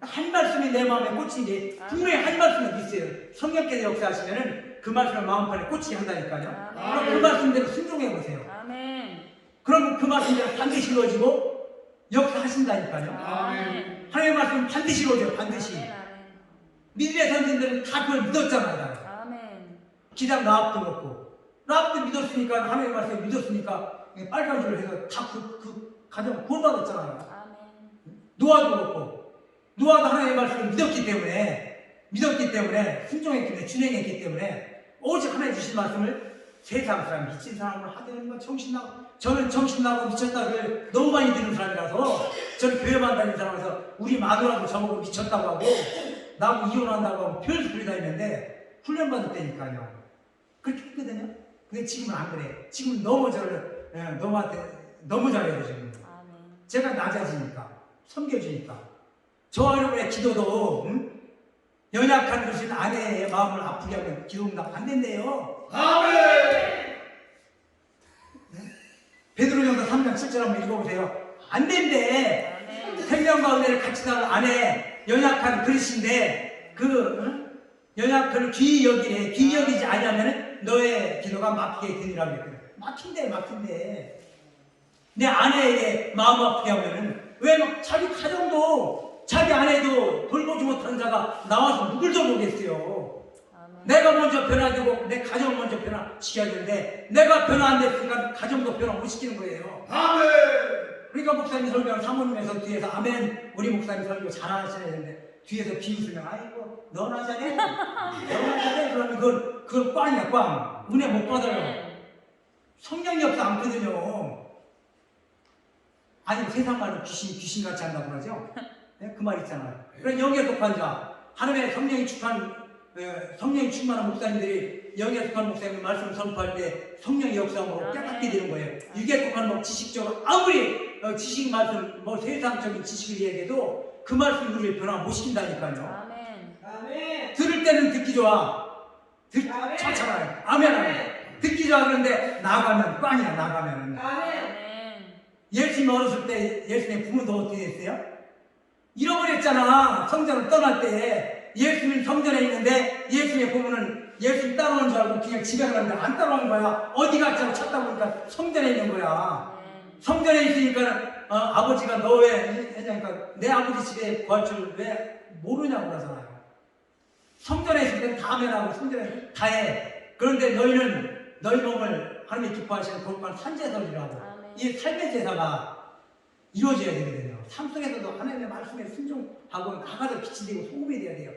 한 말씀이 내 마음에 꽂힌 게 분명히 한 말씀이 있어요. 성령께서 역사하시면은 그 말씀을 마음판에 꽂히게 한다니까요. 그럼 그 말씀대로 순종해 보세요. 아멘. 그럼 그 말씀대로 반드시 이루어지고 역사하신다니까요. 아멘. 하나님의 말씀은 반드시 이루어져요. 반드시. 아멘. 믿음의 선진들은 다 그걸 믿었잖아요. 아멘. 기장 라합도 그렇고 라합도 믿었으니까 하나님의 말씀을 믿었으니까 빨간 줄을 해서 다 그 가정 구원받았잖아요. 아멘. 노아도 그렇고 노아도 하나님의 말씀을 믿었기 때문에 순종했기 때문에 준행했기 때문에 오직 하나님 주신 말씀을 세상 사람 미친 사람을 하되는 건 정신나고 저는 정신나고 미쳤다고 너무 많이 듣는 사람이라서 저는 교회만 다니는 사람이라서 우리 마누라도 저보고 미쳤다고 하고 나하고 이혼한다고 하고 별 소리 다니는데 훈련받을 때니까요. 그렇게 했거든요. 근데 지금은 안 그래. 지금은 너무 저를 너무 잘해요 지금. 아멘. 제가 낮아지니까 섬겨주니까 저와 여러분의 기도도 연약한 것은 아내의 마음을 아프게 하면 기도 응답 안 된대요. 아멘. 베드로전서 3장 7절 한번 읽어보세요. 안 된대. 아멘. 생명과 은혜를 같이 나눈 아내 연약한 그릇인데 연약한 귀히 여기래. 귀히 여기지 않으면 너의 기도가 막히게 되리라고 했거든. 막힌대. 내 아내에게 마음 아프게 하면은 왜 막 자기 가정도 자기 아내도 돌보지 못한 자가 나와서 누굴 돌보겠어요. 아멘. 내가 먼저 변화되고 내 가정을 먼저 변화시켜야 되는데 내가 변화 안 됐으니까 가정도 변화 못 시키는 거예요. 아멘. 그러니까 목사님 설교하는 사모님에서 뒤에서 아멘 우리 목사님 설교 잘하셔야 되는데 뒤에서 비웃으면 아이고 너나 잘해 그러면 그건 꽝이야 꽝. 은혜 못 받아요. 성령이 없어 않거든요. 아니 세상 말은 귀신같이 한다고 그러죠. 네? 그 말 있잖아요. 그럼 영에 속한 자 하나님의 성령이 충만한 목사님들이 영에 속한 목사님의 말씀을 선포할 때 성령의 역사함으로 깨닫게 되는 거예요. 육에 속한 지식적으로 아무리 지식 말씀 세상적인 지식을 얘기해도 그 말씀 우리를 변화 못 시킨다니까요. 아멘. 들을 때는 듣기 좋아. 좋잖아요. 아멘. 듣기 좋아. 그런데 나가면 꽝이야. 나가면. 아멘. 예수님 어렸을 때 예수님의 부모도 어떻게 됐어요? 잃어버렸잖아. 성전을 떠날 때 예수님 성전에 있는데 예수님의 부모는 예수님 따라오는 줄 알고 그냥 집에 가는데 안 따라오는 거야. 어디 갔자고 찾다 보니까 성전에 있는 거야. 성전에 있으니까 아버지가 너 왜 했냐니까 내 아버지 집에 구할 줄 왜 모르냐고 그러잖아요. 성전에 있을 때는 다 하면하고 성전에 다 해. 그런데 너희는 너희 몸을 하나님이 기뻐하시는 거룩한 산제설이라고 이 삶의 제사가 이루어져야 되거든요. 삶 속에서도 하나님의 말씀에 순종하고 나가서 빛이 되고 소금이 돼야 돼요.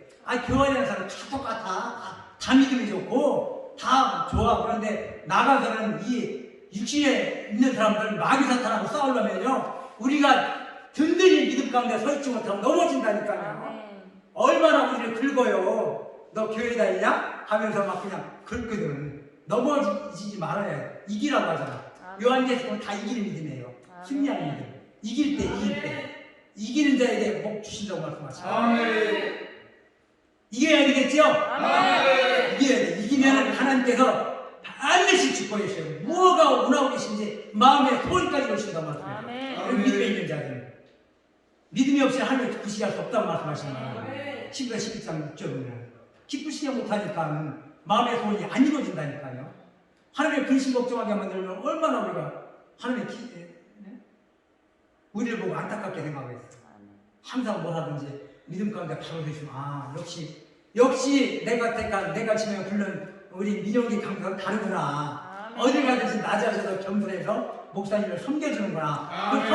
교회에 사람 다 똑같아. 다 믿음이 좋고 다 좋아. 그런데 나가서는 이 육신에 있는 사람들 마귀 사탄하고 싸우려면요 우리가 든든히 믿음 가운데 서 있지 못하면 넘어진다니까요. 얼마나 우리를 긁어요. 너 교회 다니냐? 하면서 막 그냥 긁거든. 넘어지지 말아야 해. 이기라고 하잖아. 요한계시록은 다 이기는 믿음이에요. 승리하는 믿음. 이길 때 이기는 자에게 복 주신다고 말씀하시죠. 아멘. 이겨야 되겠죠? 아멘. 이겨야 돼. 이기면 하나님께서 반드시 축복해 주셔요. 무엇가 원하고 계신지 마음의 소원까지 오신다고 말씀하세요. 아멘. 믿음에 있는 자들은 믿음이 없이 하나님을 기쁘시게 할 수 없다고 말씀하시는 거예요. 아멘. 10장 11장 6절 보면 기쁘시게 못하니까 마음의 소원이 안 이루어진다니까요. 하나님의 근심 걱정하게 만들면 얼마나 우리가 하나님의 우리를 보고 안타깝게 생각하겠어요. 항상 뭘 하든지 믿음 가운데 바로 서 있으면 역시 내가 지금 부른 우리 민영기 강사는 다르구나. 어딜 가든지 낮아져서 겸손해서 목사님을 섬겨주는구나. 그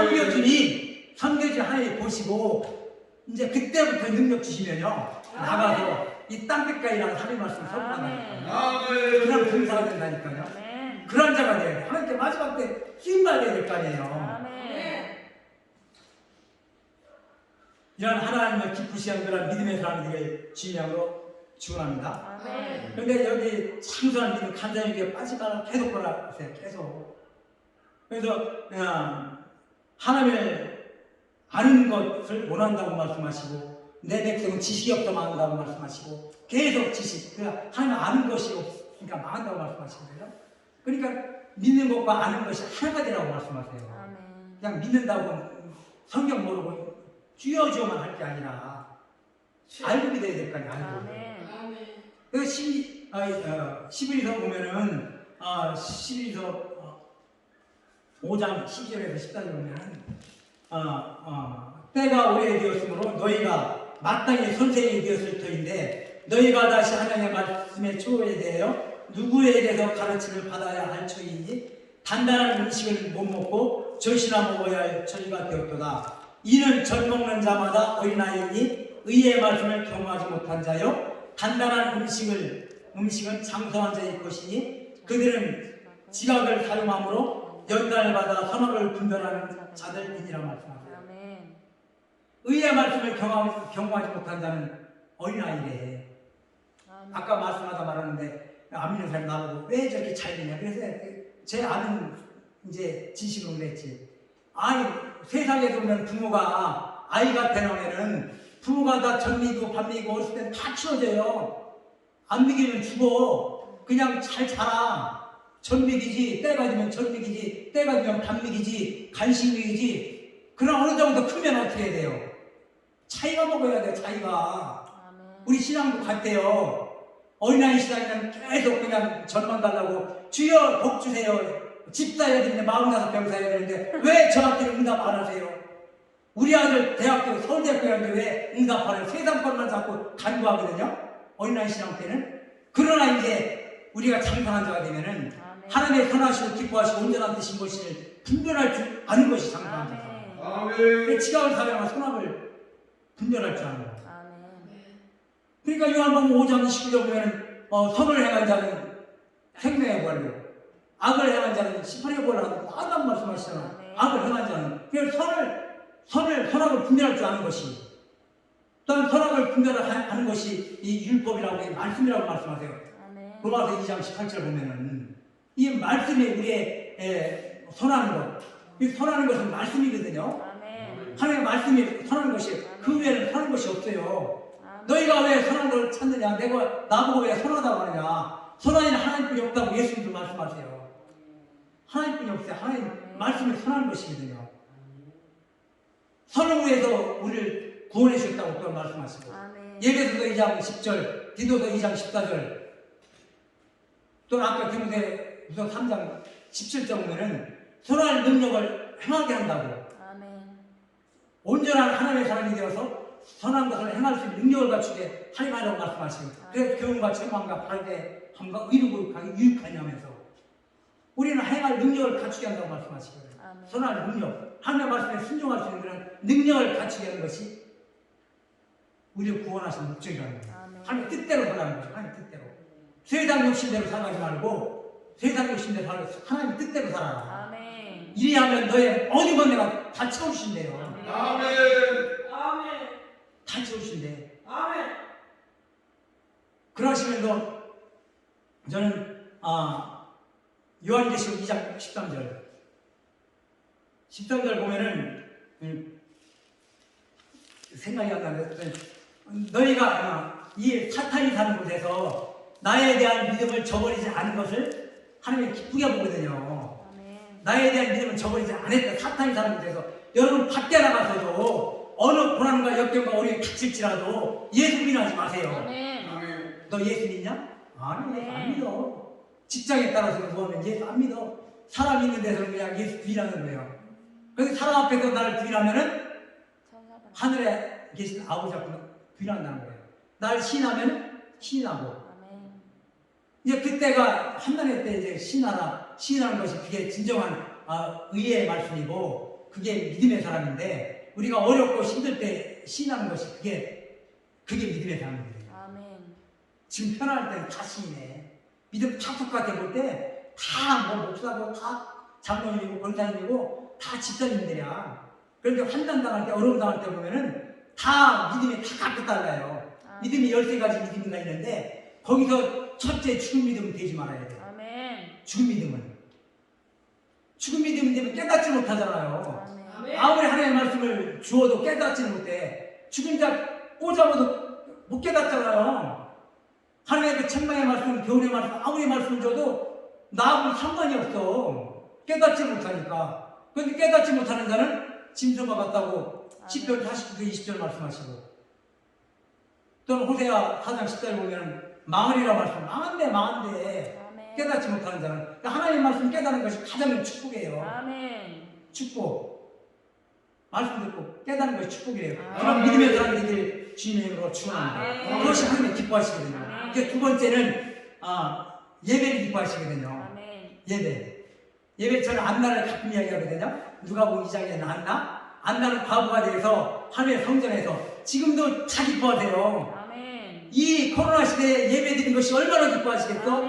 섬겨준 하나님 보시고 이제 그때부터 능력 주시면요 나가서 이 땅끝까지라는 하나님 말씀을 선포한다니까요. 그런 봉사가 된다니까요. 그런 자가 돼야 돼. 하나님께 마지막 때 쓰임받아야 될 거 아니에요. 이런 하나님을 기쁘시한 그런 믿음의 사람들에게 주님으로 축원합니다. 그런데 여기 참선한 믿음 간단하게 빠지지 말고 계속 보라 하세요. 계속. 그래서 하나님을 아는 것을 원한다고 말씀하시고 내 백성은 지식이 없어 망한다고 말씀하시고 계속 지식, 그러니까 하나님 아는 것이 없으니까 망한다고 말씀하시거든요. 그러니까 믿는 것과 아는 것이 하나가 되라고 말씀하세요. 아멘. 그냥 믿는다고 성경 모르고 쥐어쥐어만 할 게 아니라 알고 믿어야 될 거 아니에요. 알고. 아멘. 그래서 11서 보면은 11서 5장 12절에서 14절 보면은 때가 오래되었으므로 너희가 마땅히 선생이 되었을 터인데 너희가 다시 하나님의 말씀의 초에 대하여 누구에게서 가르침을 받아야 할 처이니 단단한 음식을 못 먹고 젖이나 먹어야 할 처이가 되었도다. 이는 젖 먹는 자마다 어린아이니 의의 말씀을 경험하지 못한 자요 단단한 음식은 장성한 자의 것이니 그들은 지각을 사용함으로 연단을 받아 선악을 분별하는 자들이니라 말씀하세요. 아멘. 의의 말씀을 경험하지 못한 자는 어린아이래. 아까 말씀하다 말하는데 안 믿는 사람이 나보고 왜 저렇게 잘 되냐. 그래서 제 아는 이제 지식으로 그랬지. 아니 세상에서 보면 부모가 아이가 태어나면은 부모가 다 전미고 반미고 어렸을 땐 다 치워져요. 안 미기면 죽어. 그냥 잘 자라. 전미기지 때가 되면 전미기지 때가 되면 반미기지 간식미기지. 그럼 어느 정도 크면 어떻게 해야 돼요? 차이가 먹어야 돼요. 차이가. 아멘. 우리 신앙도 같대요. 어린아이 신앙이면 계속 그냥 전만 달라고 주여 복 주세요. 집 사야 되는데 45병 사야 되는데 왜 저한테는 응답 안 하세요? 우리 아들 대학교 서울대학교 가는데 왜 응답 안 해요? 세상 것만 자꾸 간구하거든요. 어린아이 신앙 때는. 그러나 이제 우리가 장성한 자가 되면은 아멘. 하나님의 선하시고 기뻐하시고 온전한 뜻인 것을 분별할 줄 아는 것이 장성한 자다. 아멘. 지각을 사용한 선악을 분별할 줄 아는 거. 아멘. 그러니까 요한복음 5장 19절 보면 선을 행한 자는 생명의 벌로 악을 행한 자는 시판의 벌을 한다고 아담 말씀하시잖아. 네. 악을 행한 자는 그래서 선악을 분별할 줄 아는 것이 또한 선악을 분별하는 것이 이 율법이라고 말씀이라고 말씀하세요. 아멘. 로마서 2장 18절 보면은 이 말씀이 우리의 선하는 것, 이 선하는 것은 말씀이거든요. 아멘. 하나님의 말씀이 선하는 것이 그 외에는 선한 것이 없어요. 아멘. 너희가 왜 선한 걸 찾느냐? 내가 나보고 왜 선하다고 하느냐? 선한 이는 하나님뿐이 없다고 예수님도 말씀하세요. 하나님뿐이 없어요. 하나님 말씀이 선한 것이거든요. 선을 위해서 우리를 구원해 주셨다고 또 말씀하시고 아멘. 예배소서 2장 10절, 디도서 2장 14절, 또 아까 디모데후서 3장 17절 보면은 선한 능력을 행하게 한다고. 아멘. 온전한 하나님의 사람이 되어서 선한 것을 행할 수 있는 능력을 갖추게 하리라고 말씀하시고 그래서 교훈과 책망과 바르게 함과 의로고하게 유익하냐면서 우리는 행할 능력을 갖추게 한다고 말씀하시거든요. 아멘. 선할 능력, 하나님의 말씀에 순종할 수 있는 그런 능력을 갖추게 하는 것이 우리를 구원하신 목적이라는 거예요. 아멘. 하나님 뜻대로 살라는 거죠. 하나님 뜻대로. 세상 욕심대로 살아가지 말고 세상 욕심대로 살아서 하나님 뜻대로 살아라. 아멘. 이리 하면 너의 어디만 내가 다 채워주신대요. 아멘. 다 채우신대. 아멘. 그러시면서 저는 요한계시록 2장 13절 보면은 생각이 안 나는데 너희가 이 사탄이 사는 곳에서 나에 대한 믿음을 저버리지 않은 것을 하나님이 기쁘게 보거든요. 아멘. 나에 대한 믿음을 저버리지 않았다. 사탄이 사는 곳에서 여러분 밖에 나가서도 어느 고난과 역경과 어려움이 닥칠지라도 예수 믿하지 마세요. 아멘. 아멘. 너 예수 믿냐? 아니, 네. 안 믿어. 직장에 따라서 구하면 예수 안 믿어. 사람 있는 데서는 그냥 예수 부인하는 거예요. 그래서 사람 앞에서 나를 부인하면은 천사다. 하늘에 계신 아버지 앞에 부인한다는 거예요. 나를 신하면 신하고. 아멘. 이제 그때가 한단의 때 이제 신하는 것이 그게 진정한 의의 말씀이고 그게 믿음의 사람인데 우리가 어렵고 힘들 때 신하는 것이 그게 믿음의 사람이에요. 아멘. 지금 편안할 때는 다 신이네. 믿음 팍팍하게 볼 때 다 목사고 다 장로님이고 권사님이고 다 집사님들이야. 그런데 환난 당할 때 어려움 당할 때 보면은 다 믿음이 다 각각 달라요. 믿음이 13가지 믿음이 있는데 거기서 첫째 죽은 믿음은 되지 말아야 돼요. 아멘. 죽은 믿음은 되면 깨닫지 못하잖아요. 아멘. 아무리 하나님의 말씀을 주어도 깨닫지는 못해. 죽은 자 꽂아봐도 못 깨닫잖아요. 하나님의 그 천명의 말씀, 교훈의 말씀, 아무리 말씀 줘도 나하고는 상관이 없어. 깨닫지 못하니까. 그런데 깨닫지 못하는 자는 짐승과 같다고 10절 49절 20절 말씀하시고, 또는 호세아 4장 10절 보면 망하리라 말씀. 망한대. 아멘. 깨닫지 못하는 자는. 그러니까 하나님의 말씀 깨닫는 것이 가장 축복이에요. 아멘. 축복. 말씀 듣고 깨닫는 것이 축복이에요. 아멘. 그런 믿음의 사람들이 주님의 이름으로 축원합니다. 아멘. 그것이 하나님이 기뻐하시거든요. 아멘. 이제 두 번째는 예배를 기뻐하시거든요. 아멘. 예배처럼 안나를 가끔 이야기하거든요. 누가복음 2장에는 안나는 과부가 돼서 하늘의 성전에서 지금도 다 기뻐하세요. 아멘. 이 코로나 시대에 예배 드리는 것이 얼마나 기뻐하시겠어?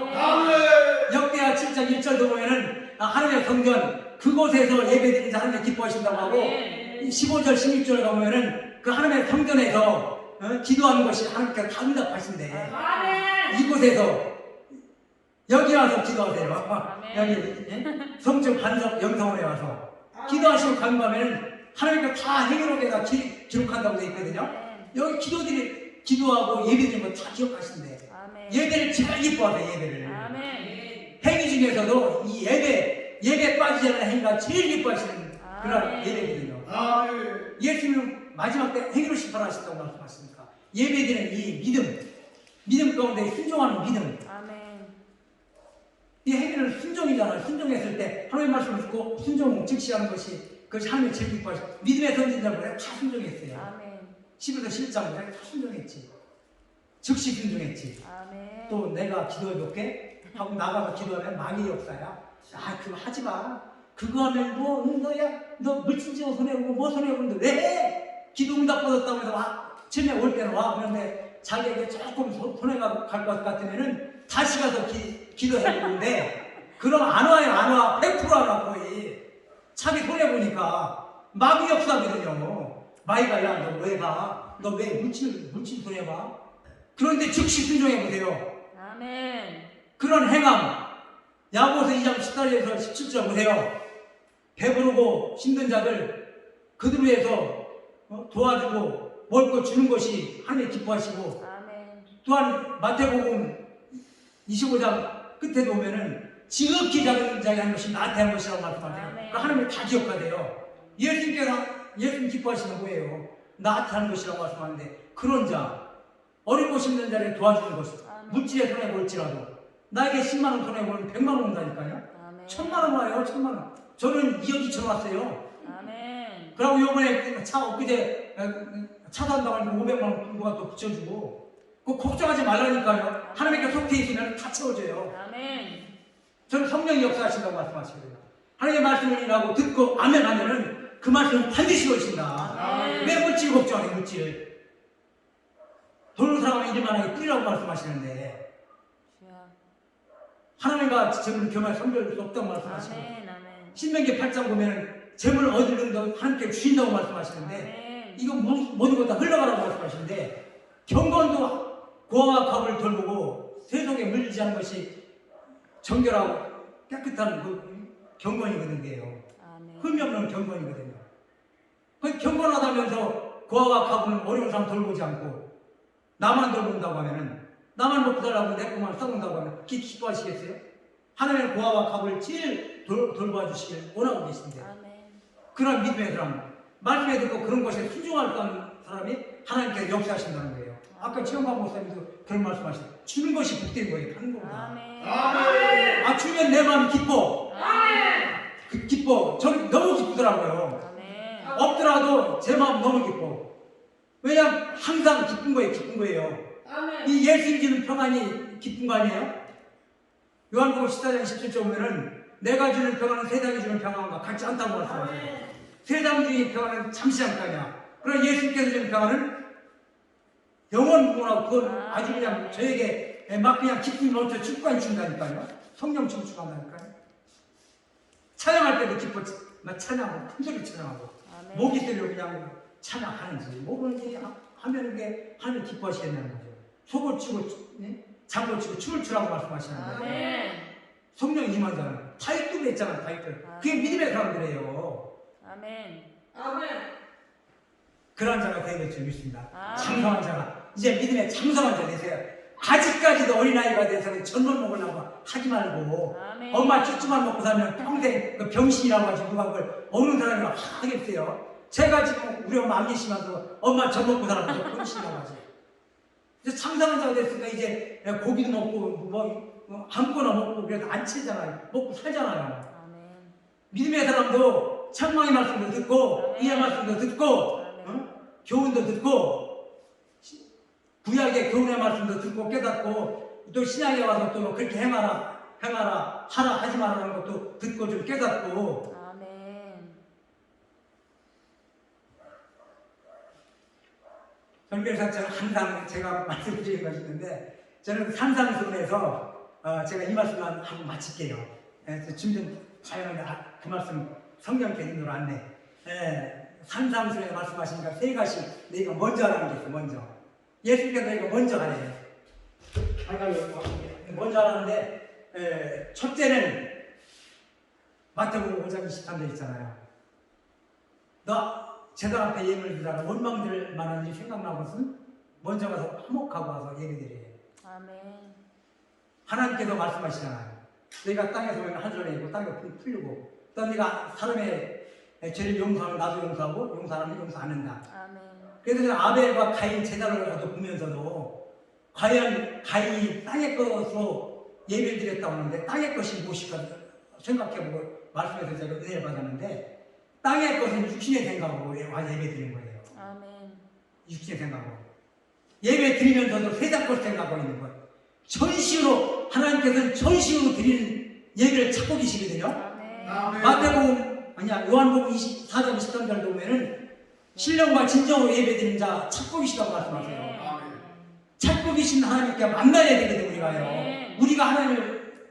역대하 7장 1절도 보면은 하늘의 성전 그곳에서 예배 드리는 자 하나님 기뻐하신다고 하고, 15절 16절 가보면은 그 하나님의 성전에서 기도하는 것이 하나님께서 다 응답하신대. 이곳에서 여기 와서 기도하세요. 여기 성전 반석 영성원에 와서 기도하시고 간밤에는 하나님께서 다 행위롭게 다 기록한다고 되어 있거든요. 여기 기도하고 예배 드리는 거 다 기억하신대. 예배를 제일 기뻐하세요. 예배를. 행위 중에서도 이 예배 빠지지 않는 행위가 제일 기뻐하시는 그런 예배거든요. 예수님은 마지막 때 행위로 심판하셨다고 말씀하셨으니까 예배드리는 이 믿음 가운데 순종하는 믿음, 이 행위는 순종이잖아요. 순종했을 때 하나님의 말씀을 듣고 순종 즉시하는 그것이 하나님의 제일 기뻐하시고, 믿음의 선진자보다 다 순종했어요. 11서 11장보다 다 순종했지. 즉시 순종했지. 또 내가 기도해볼게 하고 나가서 기도하면 마귀의 역사야. 그거 하지 마. 그거 하면 너 물친지어 손해보고 뭐 손해보는데 왜 해? 기도 응답 받았다고 해서 처음에 올 때는 와. 그런데 자기에게 조금 손해가 갈 것 같으면은 다시 가서 기도해보는데 그럼 안 와. 100% 안 와. 거의 자기 손해보니까 마귀 역사거든요. 마귀가 야 너 왜 가? 너 왜 물친 손해봐? 그런데 즉시 순종해보세요. 그런 행함, 야고보서 2장 14절에서 17절 보세요. 배부르고 힘든 자들 그들 위해서 도와주고 먹을 것 주는 것이 하나님 기뻐하시고, 또한 마태복음 25장 끝에 보면은 지극히 작은 자에게 하는 것이 나한테 하는 것이라고 말씀하세요. 그러니까 하나님이 다 기억하세요. 예수님 기뻐하시는 거예요. 나한테 하는 것이라고 말씀하는데, 그런 자, 어렵고 힘든 자를 도와주는 것, 물질에 손해볼지라도 나에게 10만원 손해보면 100만원 온다니까요. 1000만원 와요. 1000만원. 저는 2억 2천 왔어요. 그리고 요번에 엊그제 차 산다고 하니까 500만원 누가 또 붙여주고, 그거 걱정하지 말라니까요. 하나님께 속해 있으면 다 채워져요. 저는 성령이 역사하신다고 말씀하시거든요. 하나님의 말씀을 일하고 듣고 아멘 하면은 그 말씀은 반드시 오신다. 왜 물질 걱정해? 물질 돈을 사랑하면 일만 하기 뿌리라고 말씀하시는데, 하나님과 재물을 겸하여 섬길 수 없다고 말씀하시고, 신명기 8장 보면은 재물을 얻으려고 하나님께 주신다고 말씀하시는데, 이거 모든 것 다 흘러가라고 말씀하시는데, 경건도 고아와 갑을 돌보고 세속에 물리지 않는 것이 정결하고 깨끗한 그 경건이거든요. 흠이 없는 경건이거든요. 그 경건하다면서 고아와 갑은 어려운 사람 돌보지 않고 나만 돌본다고 하면은, 나만 먹고 살라고 내 것만 써본다고 하면 기뻐하시겠어요? 하나님은 고아와 갑을 제일 돌봐 주시길 원하고 계신데, 그런 믿음의 사람, 말씀에 듣고 그런 것에 순종할 수 있는 사람이 하나님께서 역사하신다는 거예요. 아까 최영만 목사님도 그런 말씀하셨어요. 주는 것이 복된 거예요. 하는 거보다. 주면 내 마음이 기뻐. 기뻐. 저는 너무 기쁘더라고요. 없더라도 제 마음 너무 기뻐. 왜냐하면 항상 기쁜 거예요. 이 예수님 주는 평안이 기쁜 거 아니에요? 요한복음 14장 17절 보면은 내가 주는 평안은 세상이 주는 평안과 같지 않다고 말씀하세요. 세상 주의 평안은 잠시 잠깐이야. 그러나 예수님께서 주는 평안은 영원 무궁하고, 그건 아주 그냥 저에게 막 그냥 기쁨이 넘쳐 축복이 준다니까요. 성령 충축한다니까요. 찬양할 때도 기뻐, 막 찬양하고 큰소리 찬양하고, 목이 쓰려고 그냥 찬양하는지 모르는지 하면 그게 하나님 기뻐하시겠냐는 거죠. 속을 치고 장을 치고 춤을 추라고 말씀하시는데, 성령 임한 자는 다윗도 그랬잖아요. 다윗들. 그게 믿음의 사람들이에요. 아멘. 그런 자가 되길 줄 믿습니다. 아멘. 장성한 자가 이제 믿음의 장성한 자 되세요. 아직까지도 어린아이가 돼서는 전만 먹으려고 하지 말고 아멘. 엄마 쭈쭈만 먹고 살면 평생 그 병신이라고 가지고 누가 그걸 어느 사람이 하겠어요. 제가 지금 우리 엄마 안 계시면서 엄마 전 먹고 살아서 병신이라고 하지. 이제 장성한 자가 됐으니까 이제 고기도 먹고 뭐 아무거나 먹고 그래도 안 치잖아요. 먹고 살잖아요. 아멘. 믿음의 사람도 책망의 말씀도 듣고 아멘. 이의 말씀도 듣고 아멘. 교훈도 듣고 구약의 교훈의 말씀도 듣고 깨닫고 또 신약에 와서 또 그렇게 행하라 하라 하지 말라는 것도 듣고 좀 깨닫고 아멘. 정별사처럼 항상 제가 말씀드리는 것이 있는데 저는 산상수훈에서 제가 이 말씀만 하고 마칠게요. 준비 자연한데 그 말씀 성경 개념으로 안내. 산상수훈에 말씀하시니까 세 가지 내가 먼저 하라는 게 있어. 먼저 예수께서 내가 먼저 하래요. 먼저 하라는데 첫째는 마태복음 5장 23절 있잖아요. 너 제단 앞에 예물을 드다가 원망될 만한 일이 생각나는 것은 먼저 가서 화목하고 와서 예배드려요. 아멘. 하나님께서 말씀하시잖아요. 너희가 땅에서 오면 하늘에 있고 땅에 풀리고 또 네가 사람의 죄를 용서하면 나도 용서하고 용서하면 용서 안 한다. 아멘. 그래서 제가 아벨과 가인 제단을 가서 보면서도 과연 가인이 땅의 것으로 예배를 드렸다고 하는데 땅의 것이 무엇일까 생각해보고 말씀해서 제가 은혜를 받았는데 땅의 것은 육신의 생각으로 와서 예배 드리는 거예요. 아멘. 육신의 생각으로. 예배 드리면서도 세상 것 생각하고 있는 것. 전시로, 하나님께서는 전시로 드리는 예배를 찾고 계시거든요. 아멘. 마태복음, 요한복음 24장 23절 보면은 신령과 진정으로 예배 드리는 자 찾고 계시다고 말씀하세요. 아멘. 찾고 계신 하나님께 만나야 되거든요, 우리가요. 아멘. 우리가 하나님을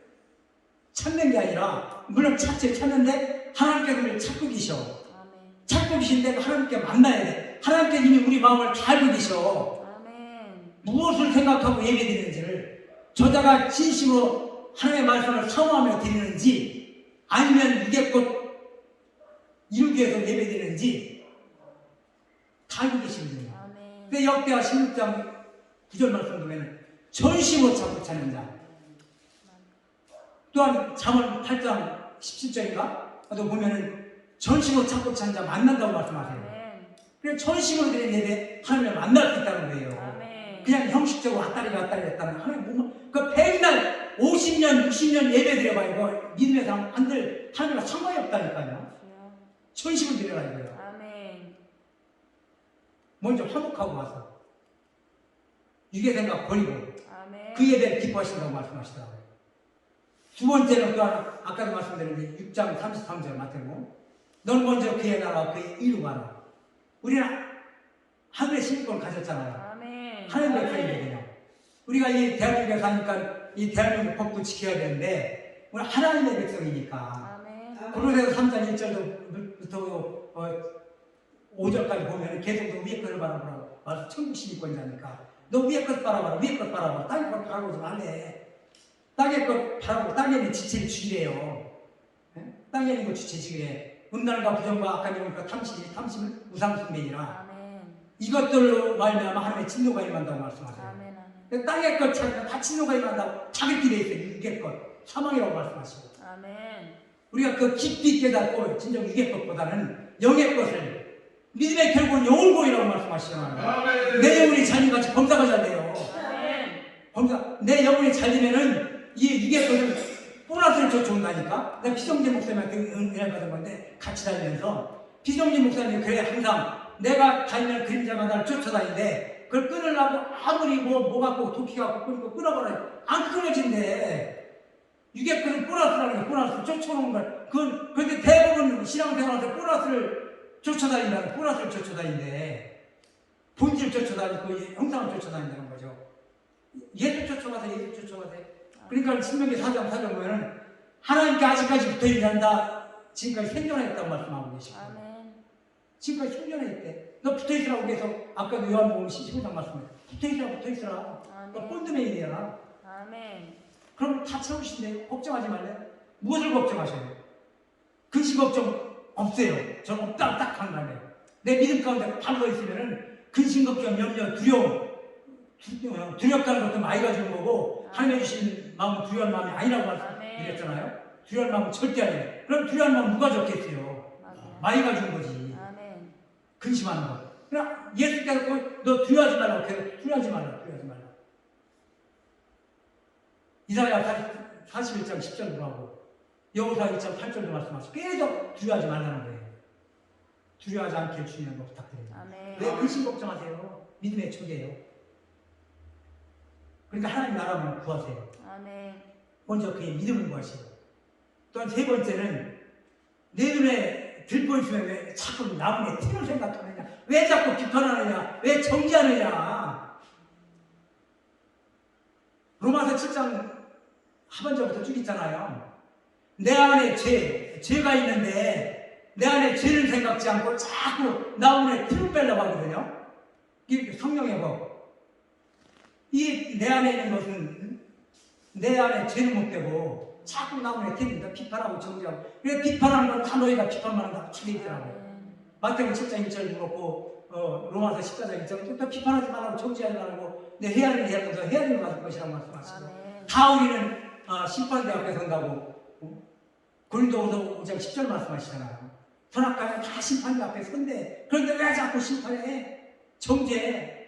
찾는 게 아니라, 물론 찾는데, 하나님께서 우리를 찾고 계셔. 아멘. 찾고 계신데 하나님께 만나야 돼. 하나님께 이미 우리 마음을 다 알고 계셔. 아멘. 무엇을 생각하고 예배드리는지를 저자가 진심으로 하나님의 말씀을 사모하며 드리는지 아니면 유괴꽃 이루기 위해서 예배드리는지 다 알고 계시거든요. 아멘. 근데 역대하 16장 9절 말씀 보면 전심으로 찾고 찾는 자. 또한 잠언 8장 17절인가? 또 보면은 전심으로 찾고 찾는 자 만난다고 말씀하세요. 아멘. 그래서 전심으로 드리는 예배 하나님을 만날 수 있다는 거예요. 아멘. 그냥 형식적으로 왔다리 했다면 하나님 못 그 100날 50년 60년 예배 드려봐 이거 믿음의 사람 안들 하나님과 상관이 없다니까요. 전심을 드려라 이거예요. 아멘. 먼저 화목하고 와서 유괴 생각 버리고 아멘. 그 예배를 기뻐하신다고 말씀하시더라고요. 두 번째는 또 하나, 아까도 말씀드렸는데 6장 33절 마태복음 넌 먼저 그의 나라와 그의 이루 가라. 우리는 하늘의 시민권을 가졌잖아요. 아멘. 하나님 백성이거든요. 우리가 이 대한민국에 사니까 이 대한민국 법도 지켜야 되는데 우리 하나님의 백성이니까 아멘. 고린도서 3장 1절부터 5절까지 보면 계속 너 위에 것을 바라보라고 말씀 천국 시민권자니까 너 위에 것 바라봐라 위에 것 바라봐라 땅의 것 바라보지 말래. 땅의 것 바라보고 땅에 있는 지체를 죽이래요. 땅에 있는 거 지체 죽이래. 음란과 부정과 악한 영과 탐심은 우상숭배이라. 아멘. 이것들로 말미암아 하나님의 진노가 임한다고 말씀하세요. 아멘. 땅의 것 찾으면 다 진노가 임한다고 자기끼리 있어요. 육의 것 사망이라고 말씀하시고 아멘. 우리가 그 깊이 깨닫고 진정 육의 것보다는 영의 것을 믿음의 결국은 영을 보이라고 말씀하시잖아요. 내 영혼이 잘 되면 같이 범사가 잘 돼요. 아멘. 내 영혼이 잘 되면은 이 육의 것을 보너스를 쫓아온다니까. 내가 피정진 목사님한테 은혜를 받은 건데 같이 다니면서 피정진 목사님이 그래 항상 내가 다니는 그림자가 나를 쫓아다니는데 그걸 끊으려고 아무리 뭐 갖고 도끼 갖고 끊어버려 안 끊어진대. 육의 것을 보너스라는 게 보너스 쫓아오는 걸 그건 그런데 대부분 신앙생활에서 보너스를 쫓아다닌다는 보너스를 쫓아다니는데 본질을 쫓아다니고 형상을 쫓아다닌다는 거죠. 예수 쫓아가세요. 예수 쫓아가세요. 그러니까 신명기 4장 4절 보면은 하나님께 아직까지 붙어있는 자다 지금까지 생존했다고 말씀하고 계시고 아멘. 지금까지 생존했대. 너 붙어있으라고 계속 아까도 요한복음 15장 말씀해 붙어있으라. 너 아멘. 본드메인이야. 아멘. 그럼 다 채우신대. 걱정하지 말래. 무엇을 걱정하셔요? 근심 걱정 없어요. 저는 없다고 딱 한 거예요. 내 믿음 가운데 바로 있으면은 근심, 걱정, 염려, 두렵다는 것도 많이 가지고 거고 하나님의 주신 마음은 두려운 마음이 아니라고 말씀드렸잖아요. 두려운 마음은 절대 아니에요. 그럼 두려운 마음 누가 적겠어요? 많이 가지고 거지. 아멘. 근심하는 거. 그러나 예수께서 너 두려워하지 말라고 계속 두려워하지 말라. 이사야 41장 10절도 하고 여호수아 1장 8절도 말씀하시고 계속 두려워하지 말라는 거예요. 두려워하지 않게 주님을 부탁드립니다. 아멘. 왜 근심 걱정하세요? 믿음의 촉이에요. 그러니까 하나님 나라만 구하세요. 아멘. 먼저 그의 믿음을 구하시고 또한 세 번째는 내 눈에 들보 있으면 왜 자꾸 남의 팀을 생각하느냐, 왜 자꾸 비판하느냐, 왜 정지하느냐. 로마서 7장 하반절부터 쭉 있잖아요. 내 안에 죄가 있는데 내 안에 죄를 생각지 않고 자꾸 나 눈에 팀을 빼려고 하거든요. 이게 성령의 법. 이 내 안에 있는 것은 내 안에 죄는 못 빼고 자꾸 나무에 팀입니다. 비판하고 정지하고. 그래서 비판하는 건 다 너희가 비판만 한다고 쳐져 있더라고요. 마태복음 7장 1절도 그렇고 로마서 14장 1절도 또 비판하지 말라고 정지하지 말라고 내 해야 될 일을 해야 될 가질 것이라고 말씀하시고 다 우리는 심판대 앞에 선다고 고린도후서 5장 10절 말씀하시잖아요. 선악과는 다 심판대 앞에 선대. 그런데 왜 자꾸 심판해? 정죄해.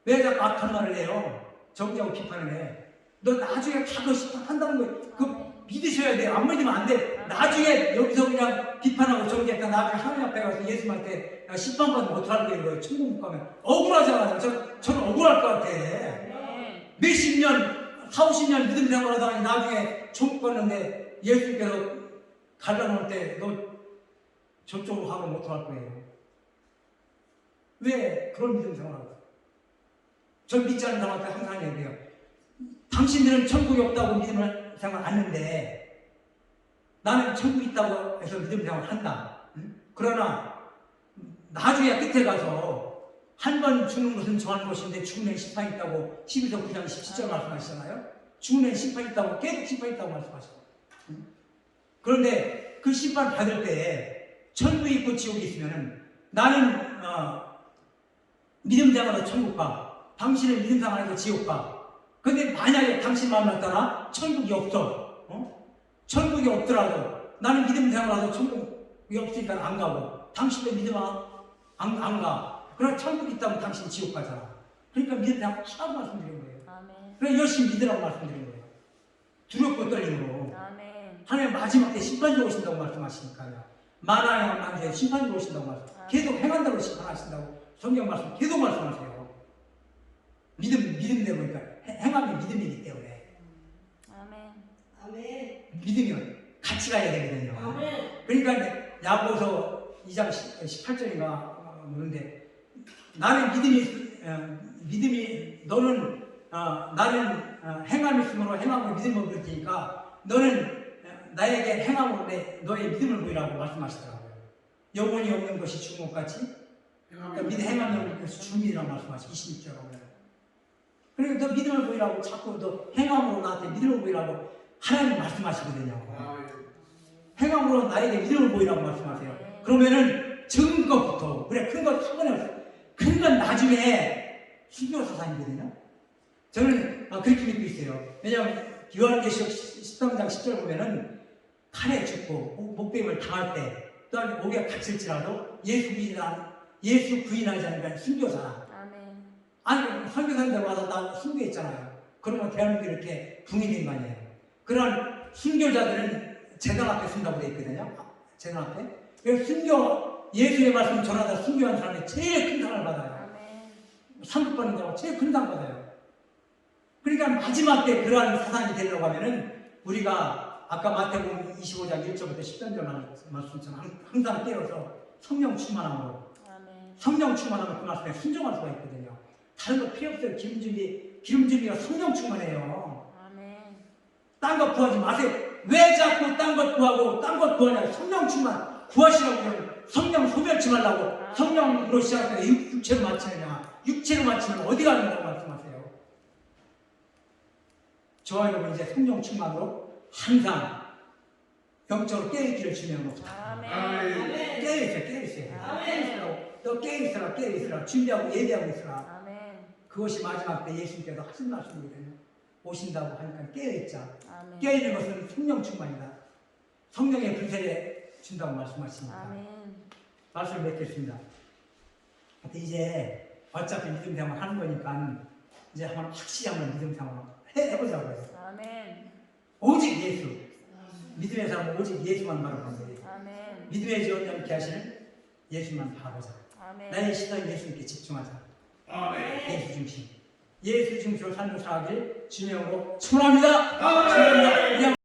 왜 자꾸 악한 말을 해요? 정죄하고 비판을 해. 너 나중에 다 그거 심판한다는 거예요. 그거 믿으셔야 돼요. 안 믿으면 안 돼. 나중에 여기서 그냥 비판하고 정죄했다 나중에 하나님 앞에 가서 예수님한테 심판받으면 어떡할 거예요? 천국 못 가면 억울하잖아요. 저는 억울할 것 같아. 몇십 년, 40, 50년 믿음 생활하다가 나중에 천국 갔는데 예수님께서 갈라놓을 때 너 저쪽으로 가면 어떡할 거예요? 왜 그런 믿음 생활하고? 전 믿지 않는 사람한테 항상 얘기해요. 당신들은 천국이 없다고 믿음을 생활 하는데 나는 천국이 있다고 해서 믿음 생활 한다. 그러나 나중에 끝에 가서 한 번 죽는 것은 정한 것인데 죽는 심판이 있다고 12서 9장 17절 말씀하시잖아요. 죽는 심판이 있다고 계속 심판이 있다고 말씀하시고 그런데 그 심판 받을 때 천국이 있고 지옥이 있으면 나는 믿음 생활로 천국 가 당신은 믿음 생활에서 지옥 가. 근데 만약에 당신 마음을 따라 천국이 없어. 천국이 없더라도 나는 믿음 생활하고 천국이 없으니까 안 가고 당신도 믿음 안 가. 그럼 천국이 있다면 당신 지옥 가잖아. 그러니까 믿음 생활 하라고 말씀드린 거예요. 그래서 열심히 믿으라고 말씀드린 거예요. 두렵고 떨림으로. 하나님 마지막 때 심판이 오신다고 말씀하시니까요. 만화의 만주에 심판이 오신다고 말씀. 계속 행한다고 심판하신다고 성경 말씀 계속 말씀하세요. 믿음대로 그러니까 행함이 믿음이기 때문에. 아멘. 믿으면 같이 가야 되거든요. 그러니까 야고보서 2장 18절인가 그런데 나는 믿음이 너는 나는 행함이 있으므로 행함으로 믿음을 보일 테니까 너는 나에게 행함으로 너의 믿음을 보이라고 말씀하시더라고요. 영혼이 없는 것이 죽은 것 같이 그러니까 행함이 없는 것이 죽음이라고 말씀하시고 26절 보면 그러니까 너 믿음을 보이라고 자꾸 너 행함으로 나한테 믿음을 보이라고 하나님 말씀하시거든요. 행함으로 나에게 믿음을 보이라고 말씀하세요. 그러면은 적은 것부터 그래 큰 것 한 번에 없어요. 큰 건 나중에 순교사상이거든요. 저는 그렇게 믿고 있어요. 왜냐하면 요한계시록 13장 10절 보면은 칼에 죽고 목베임을 당할 때 또한 목에 갇힐지라도 예수 부인하지 않으면 순교사. 아니 선교사님들 와서 나 순교했잖아요. 그러면 대한민국이 이렇게 붕이 된 거 아니에요. 그런 순교자들은 재단 앞에 쓴다고 되어 있거든요. 재단 앞에. 그래서 예수의 말씀 전하다 순교한 사람이 제일 큰 상을 받아요. 상급 받는다고 제일 큰 상 받아요. 그러니까 마지막 때 그러한 사상이 되려고 하면은 우리가 아까 마태복음 25장 1절부터 10절 말씀처럼 항상 깨어서 성령 충만함으로 성령 충만하면 그 말씀에 순종할 수가 있거든요. 다른 거 필요 없어요. 기름주기가 성령 충만해요. 딴 것 구하지 마세요. 왜 자꾸 딴 것 구하고 딴 것 구하냐? 성령 충만 구하시라고 그러면 성령 소멸치 말라고 성령으로 시작해서 육체로 마치느냐? 육체로 마치면 어디 가는다고 말씀하세요. 저와 여러분 이제 성령 충만으로 항상 영적으로 깨어있기를 주님으로 아멘. 깨어있어요. 너 깨어있으라. 준비하고 예배하고 있으라. 아멘. 그것이 마지막 때 예수님께서 하신 말씀이거든요. 오신다고 하니까 깨어있자. 아멘. 깨어있는 것은 성령 충만이다. 성령의 불세례 준다고 말씀하십니다. 아멘. 말씀을 맺겠습니다. 근데 이제 어차피 믿음 생활 하는 거니까 이제 한번 확실히 한번 믿음 생활 해보자고요. 아멘. 오직 예수. 믿음의 사람은 오직 예수만 바라보는 거예요. 아멘. 믿음의 지원 넘게 하시는 예수만 바라보자. 아멘. 나의 시선 예수님께 집중하자. 아멘. 예수 중심. 예수 중심으로 삶을 살아가길 주님으로 축원합니다. 아멘. 축원합니다.